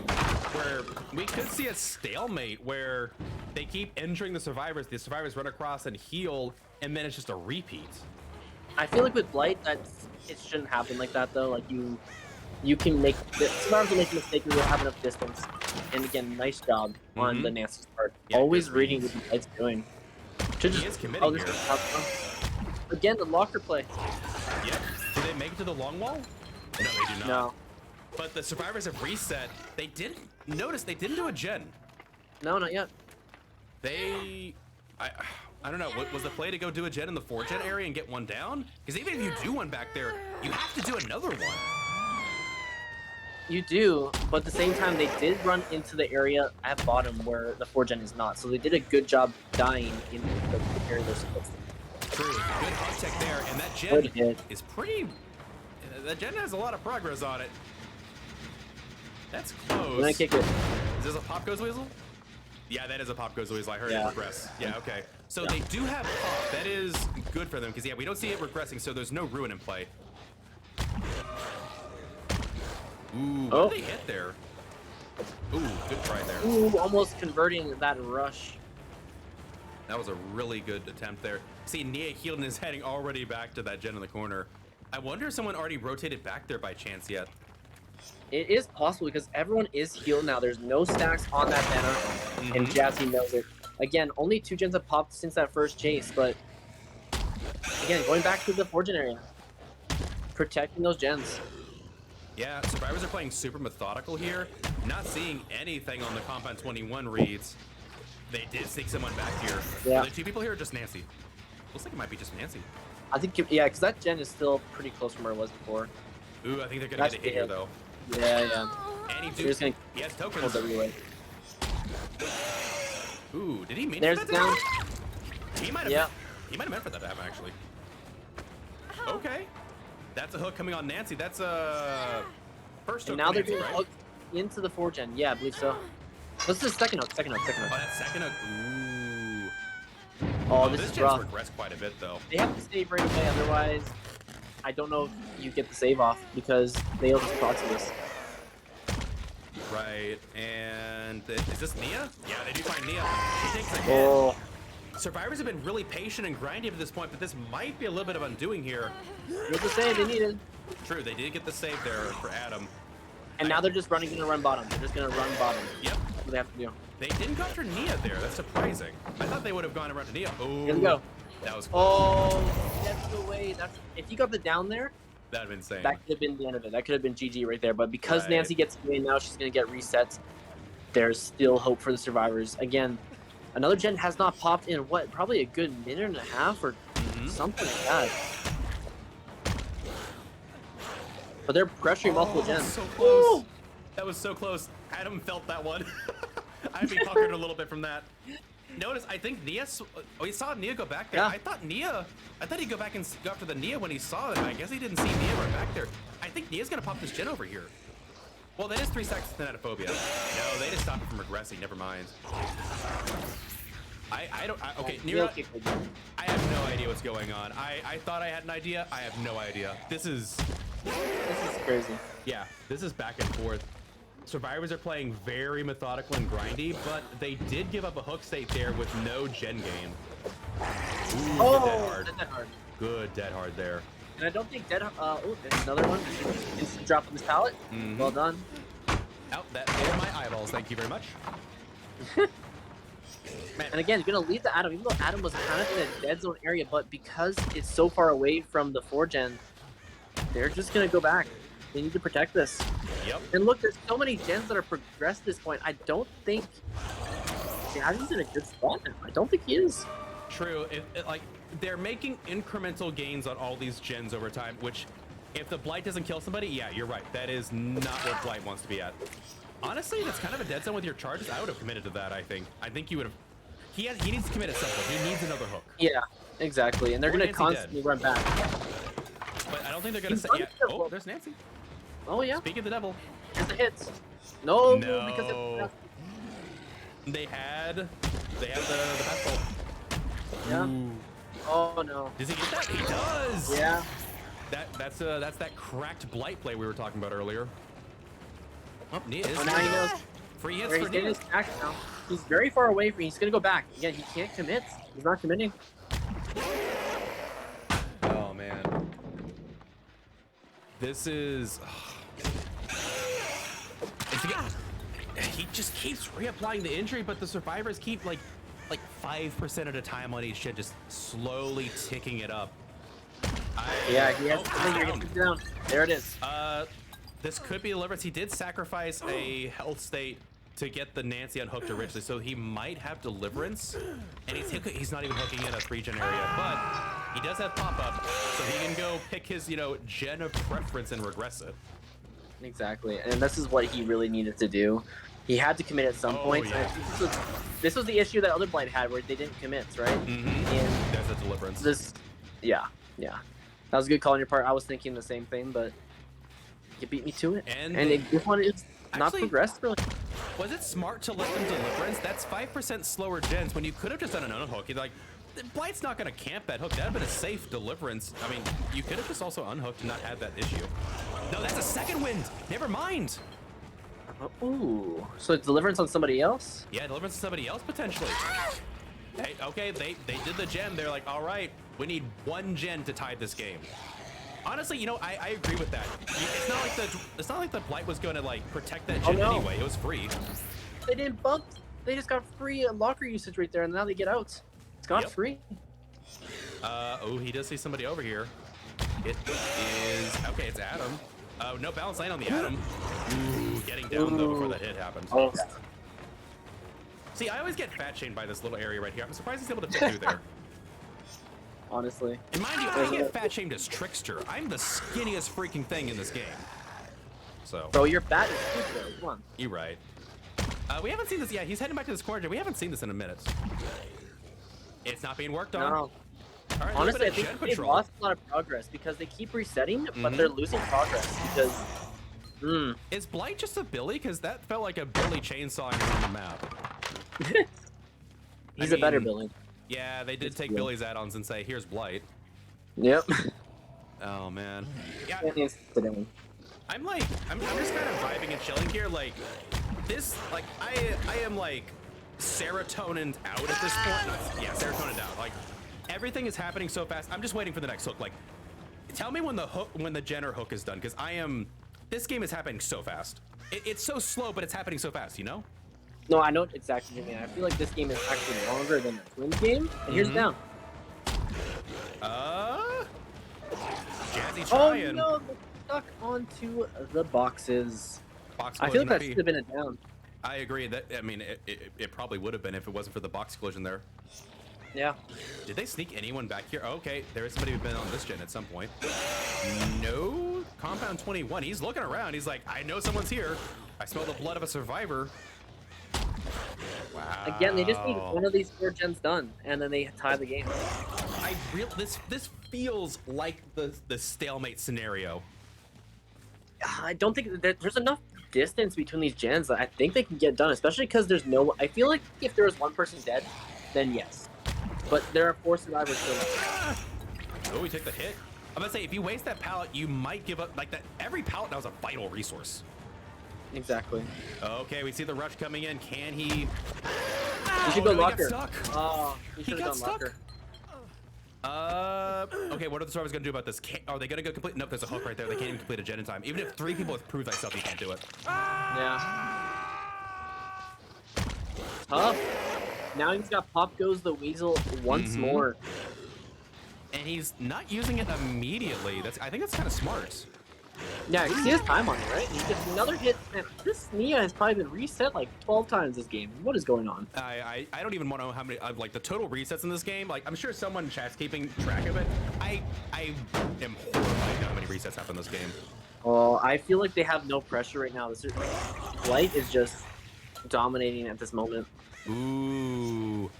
where we could see a stalemate where they keep injuring the survivors run across and heal, and then it's just a repeat. I feel like with Blight, that it shouldn't happen like that though. Like you can make the survivors will make a mistake if you have enough distance. And again, nice job on the Nancy's part. Yeah, always reading what Blight's doing. He is committing here. Again, the locker play. Yep. Did they make it to the long wall? No, they do not. No. But the survivors have reset. They didn't notice. They didn't do a gen. No, not yet. I don't know. Was the play to go do a gen in the 4-gen area and get one down? Because even if you do one back there, you have to do another one. You do, but at the same time, they did run into the area at bottom where the 4-gen is not. So they did a good job dying in the area they're supposed to. True. Good hug tech there, and that gen is pretty... That gen has a lot of progress on it. That's close. When I kick it. Is this a pop goes weasel? Yeah, that is a pop goes weasel. I heard it regress. Yeah, okay. So they do have pop. That is good for them because yeah, we don't see it regressing, so there's no ruin in play. Ooh, what did they hit there? Ooh, good try there. Ooh, almost converting that rush. That was a really good attempt there. See, Nia healed and is heading already back to that gen in the corner. I wonder if someone already rotated back there by chance yet. It is possible because everyone is healed now. There's no stacks on that banner, and Jazzy knows it. Again, only 2 gens have popped since that first chase, but again, going back to the 4-gen area, protecting those gens. Yeah, survivors are playing super methodical here, not seeing anything on the Compound 21 reads. They did sneak someone back here. Yeah. Are there 2 people here or just Nancy? Looks like it might be just Nancy. I think, yeah, because that gen is still pretty close from where it was before. Ooh, I think they're gonna get a hit here though. Yeah. And he has tokens. Everywhere. Ooh, did he mean There's for that down. to happen? He might have. He might have meant for that to happen actually. Okay, that's a hook coming on Nancy. That's a first hook. And now they're Nancy, getting right? hooked into the 4-gen. Yeah, I believe so. What's the second hook? Second hook. Oh, that second hook. Ooh. Oh, this is gen's rough. regressed quite a bit though. They have to save right away, otherwise, I don't know if you get the save off because they'll just proxy this. Right, and is this Nia? Yeah, they do find Nia. She takes a hit. Oh. Survivors have been really patient and grindy up to this point, but this might be a little bit of undoing here. Get the save they needed. True, they did get the save there for Adam. And now they're just gonna run bottom. They're just gonna run bottom. Yep. That's what they have to do. They didn't go after Nia there. That's surprising. I thought they would have gone around to Nia. Oh, Here we go. That was that's the way. If you got the down there, that'd have been insane. that could have been the end of it. That could have been GG right there. But because Nancy gets away now, she's gonna get reset. There's still hope for the survivors. Again, another gen has not popped in what, probably a good minute and a half or something like that. But they're pressuring multiple gens. So close. Ooh. That was so close. Adam felt that one. I'd be puckered a little bit from that. Notice, I think Nia. Oh, he saw Nia go back there. Yeah. I thought he'd go back and go after the Nia when he saw it. I guess he didn't see Nia right back there. I think Nia's gonna pop this gen over here. Well, that is 3 stacks of thanatophobia. No, they just stopped it from regressing. Never mind. Okay, Nia. I have no idea what's going on. I thought I had an idea. I have no idea. This is crazy. Yeah, this is back and forth. Survivors are playing very methodical and grindy, but they did give up a hook state there with no gen gain. Ooh, good dead hard. Good dead hard there. And I don't think dead. Oh, there's another one. Instant drop on this pallet. Well done. Oh, that hit my eyeballs. Thank you very much. And again, you're gonna leave the Adam, even though Adam was kind of in a dead zone area, but because it's so far away from the 4-gen, they're just gonna go back. They need to protect this. Yep. And look, there's so many gens that are progressed at this point. I don't think Adam's in a good spot now. I don't think he is. True. Like they're making incremental gains on all these gens over time, which if the Blight doesn't kill somebody, yeah, you're right. That is not what Blight wants to be at. Honestly, that's kind of a dead zone with your charges. I would have committed to that, I think. I think you would have. He needs to commit at some point. He needs another hook. Yeah, exactly. And they're going to constantly run back. But I don't think they're going to say, yeah. Oh, there's Nancy. Oh, yeah. Speaking of the devil. Here's the hits. No. Because they had the pistol. Yeah. Ooh. Oh, no. Does he get that? He does. Yeah. That's that cracked Blight play we were talking about earlier. Oh, Nia is. Oh, now he knows. Free hits he's for getting Nia. his back now. He's very far away from. He's gonna go back. Again, he can't commit. He's not committing. Oh man. This is. He just keeps reapplying the injury, but the survivors keep like 5% at a time on each shit, just slowly ticking it up. Yeah, he has down. There it is. This could be deliverance. He did sacrifice a health state to get the Nancy unhooked originally, so he might have Deliverance, and he's not even hooking in a 3-gen area, but he does have pop-up, so he can go pick his, you know, gen of preference and regress it. Exactly, and this is what he really needed to do. He had to commit at some point. Yeah. This was the issue that other Blight had, where they didn't commit, right? And there's a Deliverance. Yeah. That was a good call on your part. I was thinking the same thing, but you beat me to it. And this one is not progressed, really. Was it smart to let them Deliverance? That's 5% slower gens when you could have just done an unhook. You're like, Blight's not going to camp that hook. That would have been a safe Deliverance. I mean, you could have just also unhooked and not had that issue. No, that's a second wind. Never mind. Ooh, so Deliverance on somebody else? Yeah, Deliverance on somebody else potentially. Okay, they did the gen. They're like, all right, we need 1 gen to tie this game. Honestly, you know, I agree with that. It's not like the Blight was going to like protect that gen anyway. It was free. They didn't bump. They just got free locker usage right there, and now they get out. It's got free. Oh, he does see somebody over here. It is okay. It's Adam. Oh no, balance lane on the Adam. Ooh, getting down though before that hit happened. Oh. See, I always get fat shamed by this little area right here. I'm surprised he's able to fit through there. Honestly. And mind you, I get fat shamed as Trickster. I'm the skinniest freaking thing in this game. So. Bro, your bat is huge though. Come on. You're right. We haven't seen this yet. He's heading back to this corner. We haven't seen this in a minute. It's not being worked on. No. All right, honestly, I think they've lost a lot of progress because they keep resetting, but they're losing progress because. Is Blight just a Billy? Because that felt like a Billy chainsawing on the map. He's a better Billy. Yeah, they did take Billy's add-ons and say, "Here's Blight." Yep. Oh man. Yeah. I'm just kind of vibing and chilling here. Like this, like I am like serotonin out at this point. Yeah, serotonin out. Like everything is happening so fast. I'm just waiting for the next hook. Like, tell me when the Jenner hook is done, because this game is happening so fast. It's so slow, but it's happening so fast. You know? No, I know exactly what you mean. I feel like this game is actually longer than the Twins game. And here's down. Jazzy trying. Oh no, they're stuck onto the boxes. Box I feel like that should have been a down. I agree. I mean, it probably would have been if it wasn't for the box collision there. Yeah. Did they sneak anyone back here? Oh, okay, there is somebody who's been on this gen at some point. No, Compound 21. He's looking around. He's like, I know someone's here. I smell the blood of a survivor. Wow. Again, they just need one of these 4 gens done, and then they tie the game. This feels like the stalemate scenario. I don't think that there's enough distance between these gens that I think they can get done, especially because there's no. I feel like if there was one person dead, then yes. But there are 4 survivors still left. Oh, we took the hit. I'm gonna say, if you waste that pallet, you might give up. Like that, every pallet now is a vital resource. Exactly. Okay, we see the rush coming in. Can he? You should go locker. He should have gone locker. Okay, what are the survivors gonna do about this? Are they gonna go complete? Nope, there's a hook right there. They can't even complete a gen in time. Even if 3 people have proved thyself, you can't do it. Yeah. Tough. Now he's got Pop Goes the Weasel once more. And he's not using it immediately. I think that's kind of smart. Yeah, you see his time on it, right? He gets another hit. Man, this Nia has probably been reset like 12 times this game. What is going on? I don't even want to know how many, like the total resets in this game. Like, I'm sure someone in chat's keeping track of it. I am horrified how many resets happen in this game. Oh, I feel like they have no pressure right now. This Light is just dominating at this moment. Ooh.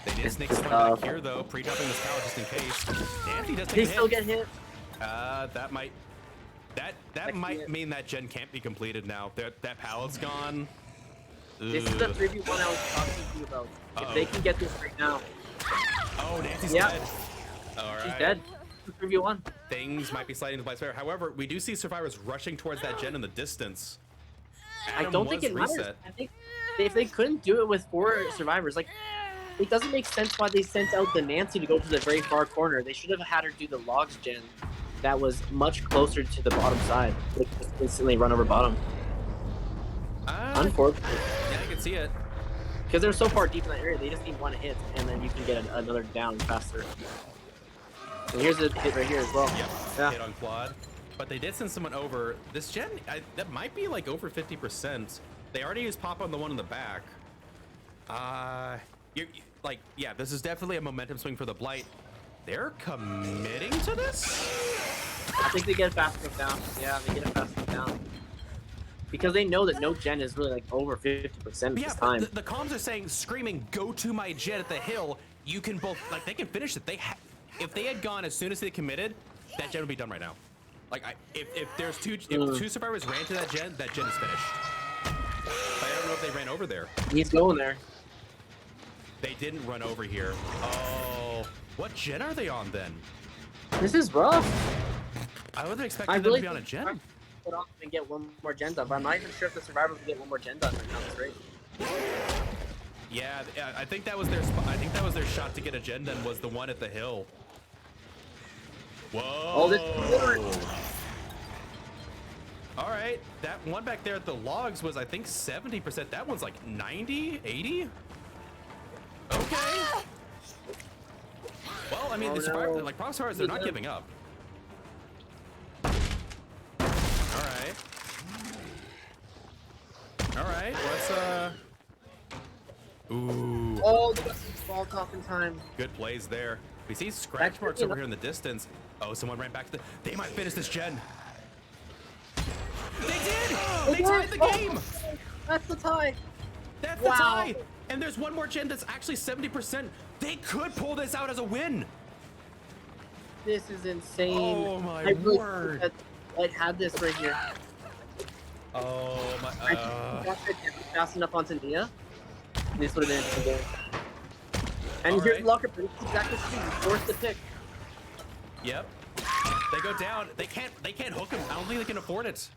They did sneak someone back here, though, pre-dumping this tower just in case. Nancy does take a hit. They still get hit. That might mean that gen can't be completed now. That pallet's gone. This is the 3v1 I was talking to you about. If they can get this right now. Oh, Nancy's dead. All right. She's dead. 3v1. Things might be sliding to Blight's favor. However, we do see survivors rushing towards that gen in the distance. I don't think it matters. I think if they couldn't do it with 4 survivors, like, it doesn't make sense why they sent out the Nancy to go to the very far corner. They should have had her do the logs gen that was much closer to the bottom side. They just instantly run over bottom. Unfortunately. Yeah, I can see it. Because they're so far deep in that area, they just need 1 hit, and then you can get another down faster. And here's a hit right here as well. Yep, yeah. Hit on quad. But they did send someone over. This gen, that might be like over 50%. They already used pop on the one in the back. Yeah, this is definitely a momentum swing for the Blight. They're committing to this? I think they get it fast enough down. Yeah, they get it fast enough down. Because they know that no gen is really like over 50% this time. The comms are saying, screaming, go to my gen at the hill. You can both, like, they can finish it. If they had gone as soon as they committed, that gen would be done right now. Like, if there's two survivors ran to that gen is finished. But I don't know if they ran over there. He's going there. They didn't run over here. Oh, what gen are they on then? This is rough. I wasn't expecting them to be on a gen. Put off and get one more gen done, but I'm not even sure if the survivors will get one more gen done right now. That's great. Yeah, I think that was their I think that was their shot to get a gen done, was the one at the hill. Whoa. Oh, this all right, that one back there at the logs was, I think, 70%. That one's like 90, 80. Okay. Well, I mean, the survivors, like prop survivors, they're not giving up. All right, let's ooh. Oh, they got some fall off in time. Good plays there. We see scratch marks over here in the distance. Oh, someone ran back to they might finish this gen. They did! They tied the game! That's the tie. That's the tie! And there's one more gen that's actually 70%. They could pull this out as a win. This is insane. Oh my word. I had this right here. Oh my. Fast enough onto Nia. This would have been interesting. And here's Locker, but it's exactly what you forced the pick. Yep. They go down. They can't hook him. I don't think they can afford it.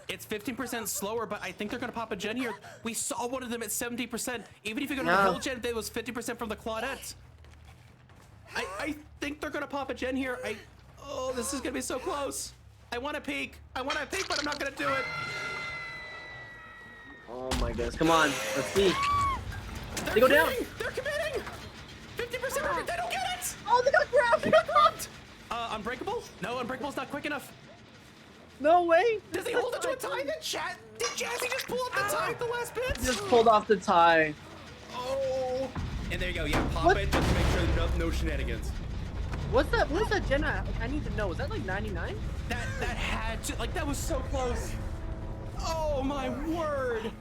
It's 15% slower, but I think they're gonna pop a gen here. We saw one of them at 70%. Even if you go to the hill gen, it was 50% from the Claudette. I think they're gonna pop a gen here. Oh, this is gonna be so close. I want to peek. But I'm not gonna do it. Oh my goodness! Come on, let's see. They go down. They're committing. 50%. They don't get it. Oh, they got grabbed. They got grabbed. Unbreakable? No, Unbreakable's not quick enough. No way. Does he hold it to a tie? Did Jazzy just pull up the tie at the last bit? Just pulled off the tie. Oh. And there you go. Yeah, pop it just to make sure no shenanigans. What's that gen? I need to know. Was that like 99? That had to, like, that was so close. Oh my word.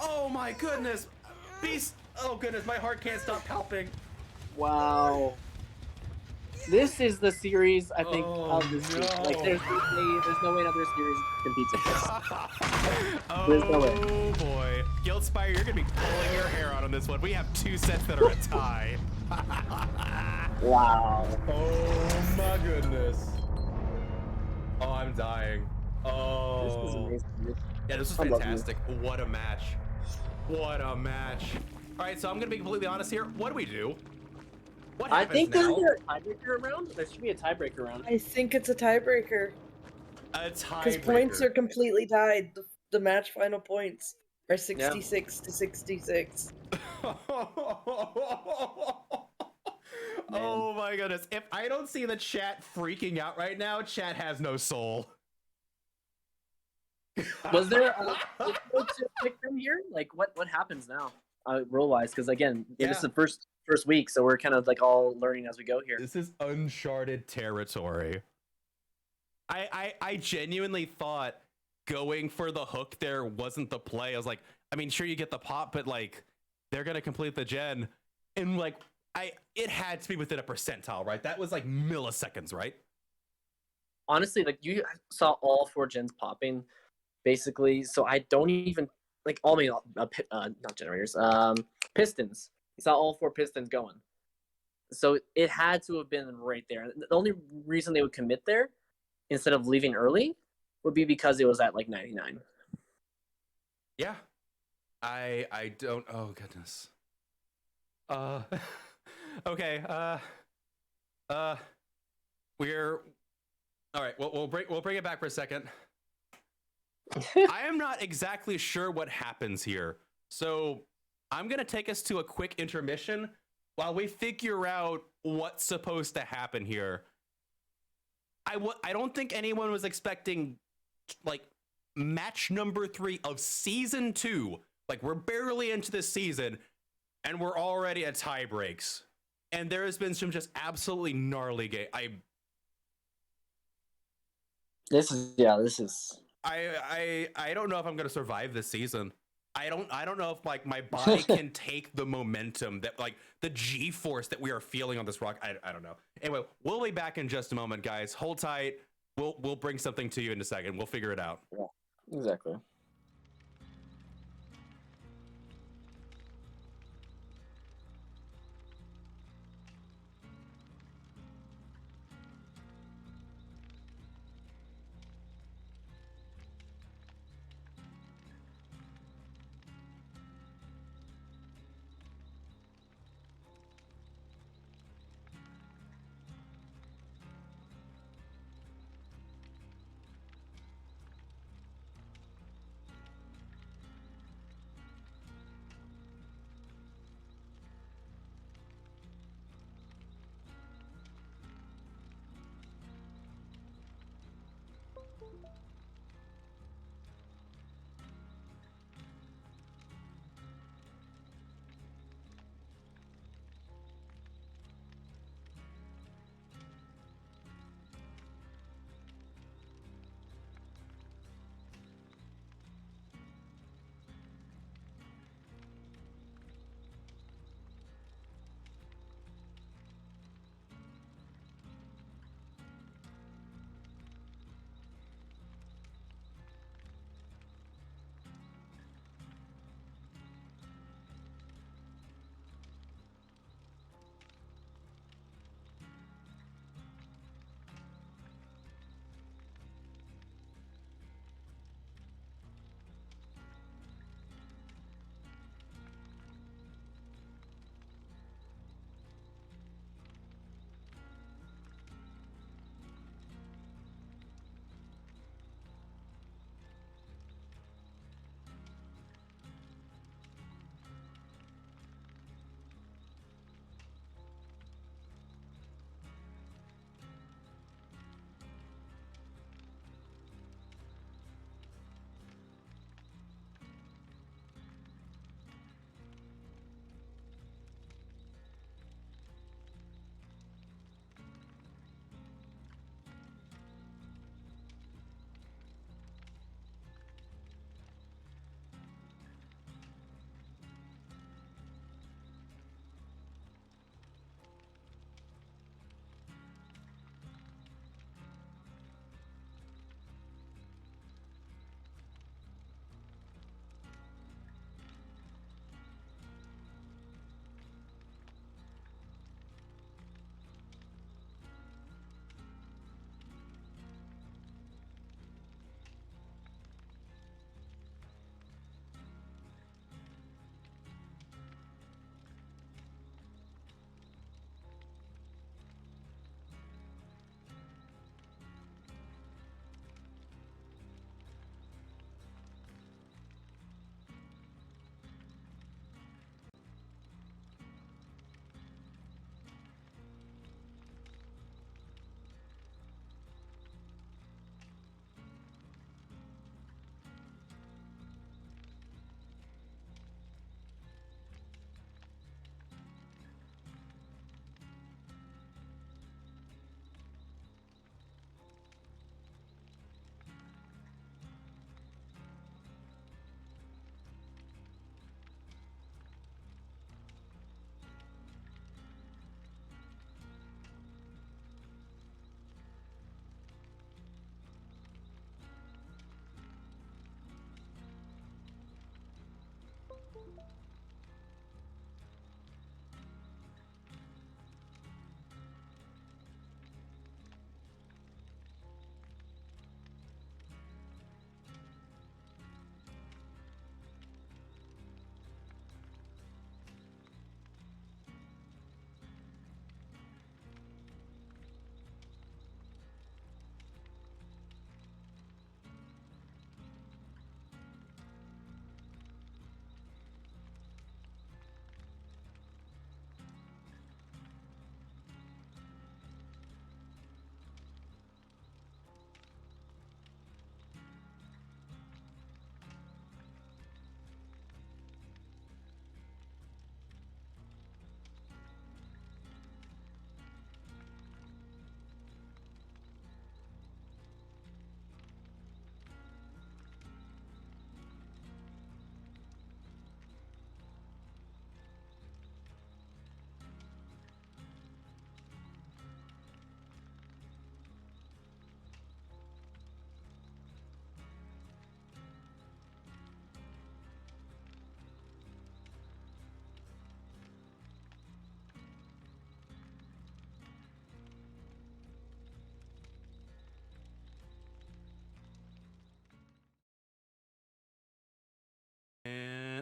Oh my goodness. Beast. Oh goodness, my heart can't stop pounding. Wow. This is the series, I think, of this week. Like, there's no way another series competes with this. There's no way. Oh boy. Guildspire, you're gonna be pulling your hair out on this one. We have 2 sets that are a tie. Wow. Oh my goodness. Oh, I'm dying. Oh. This was amazing. Yeah, this was fantastic. What a match. What a match. All right, so I'm gonna be completely honest here. What do we do? What happens I think now? there's a tiebreaker round. There should be a tiebreaker round. I think it's a tiebreaker. A tiebreaker. Because points are completely tied. The match final points are 66 to 66. Oh my goodness. If I don't see the chat freaking out right now, chat has no soul. Was there a pick from here? Like, what happens now? Role wise, because again, this is the first week, so we're kind of like all learning as we go here. This is uncharted territory. I genuinely thought going for the hook there wasn't the play. I was like, I mean, sure, you get the pop, but like, they're gonna complete the gen, and like, it had to be within a percentile, right? That was like milliseconds, right? Honestly, like, you saw all 4 gens popping, basically. So I don't even like not generators, pistons. You saw all 4 pistons going. So it had to have been right there. The only reason they would commit there instead of leaving early would be because it was at like 99. Yeah. I don't, oh goodness. Okay, we're all right. We'll bring it back for a second. I am not exactly sure what happens here, so I'm gonna take us to a quick intermission while we figure out what's supposed to happen here. I don't think anyone was expecting like match number 3 of season 2. Like, we're barely into this season, and we're already at tie breaks. And there has been some just absolutely gnarly game. This is. I don't know if I'm gonna survive this season. I don't know if like my body can take the momentum that like the G-force that we are feeling on this rock. I don't know. Anyway, we'll be back in just a moment, guys. Hold tight. We'll bring something to you in a second. We'll figure it out. Yeah, exactly.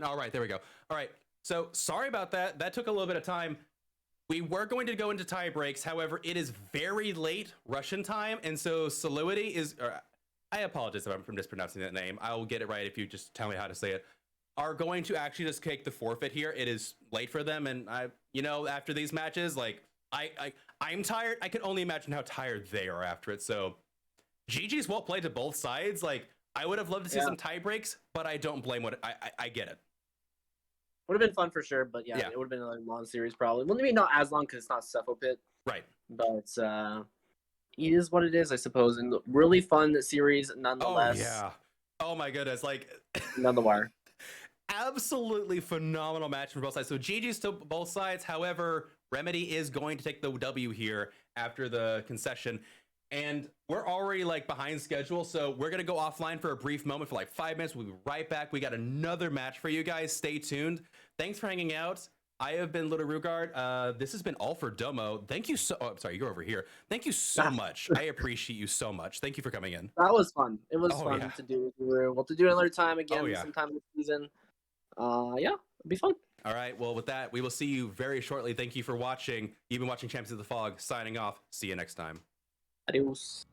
7. All right, there we go. All right. So sorry about that. That took a little bit of time. We were going to go into tie breaks. However, it is very late Russian time. And so Saluity is, I apologize if I'm mispronouncing that name. I'll get it right if you just tell me how to say it. Are going to actually just take the forfeit here. It is late for them. And after these matches, like I'm tired. I can only imagine how tired they are after it. So GG's well played to both sides. Like I would have loved to see some tie breaks, but I don't blame what I get it. Would have been fun for sure, but yeah. It would have been a long series probably. Well, maybe not as long because it's not Cepho Pit. Right. But it is what it is, I suppose. And really fun series nonetheless. Oh, yeah. Oh, my goodness. Like, none the wire. Absolutely phenomenal match from both sides. So GG's to both sides. However, Remedy is going to take the W here after the concession. And we're already like behind schedule, so we're gonna go offline for a brief moment for like 5 minutes. We'll be right back. We got another match for you guys. Stay tuned. Thanks for hanging out. I have been littlerugaard. This has been all4domo. Thank you so. Oh, I'm sorry, you're over here. Thank you so much. I appreciate you so much. Thank you for coming in. That was fun. It was fun to do. We'll to do it another time again sometime this season. It'll be fun. All right. Well, with that, we will see you very shortly. Thank you for watching. You've been watching Champions of the Fog. Signing off. See you next time. Adios.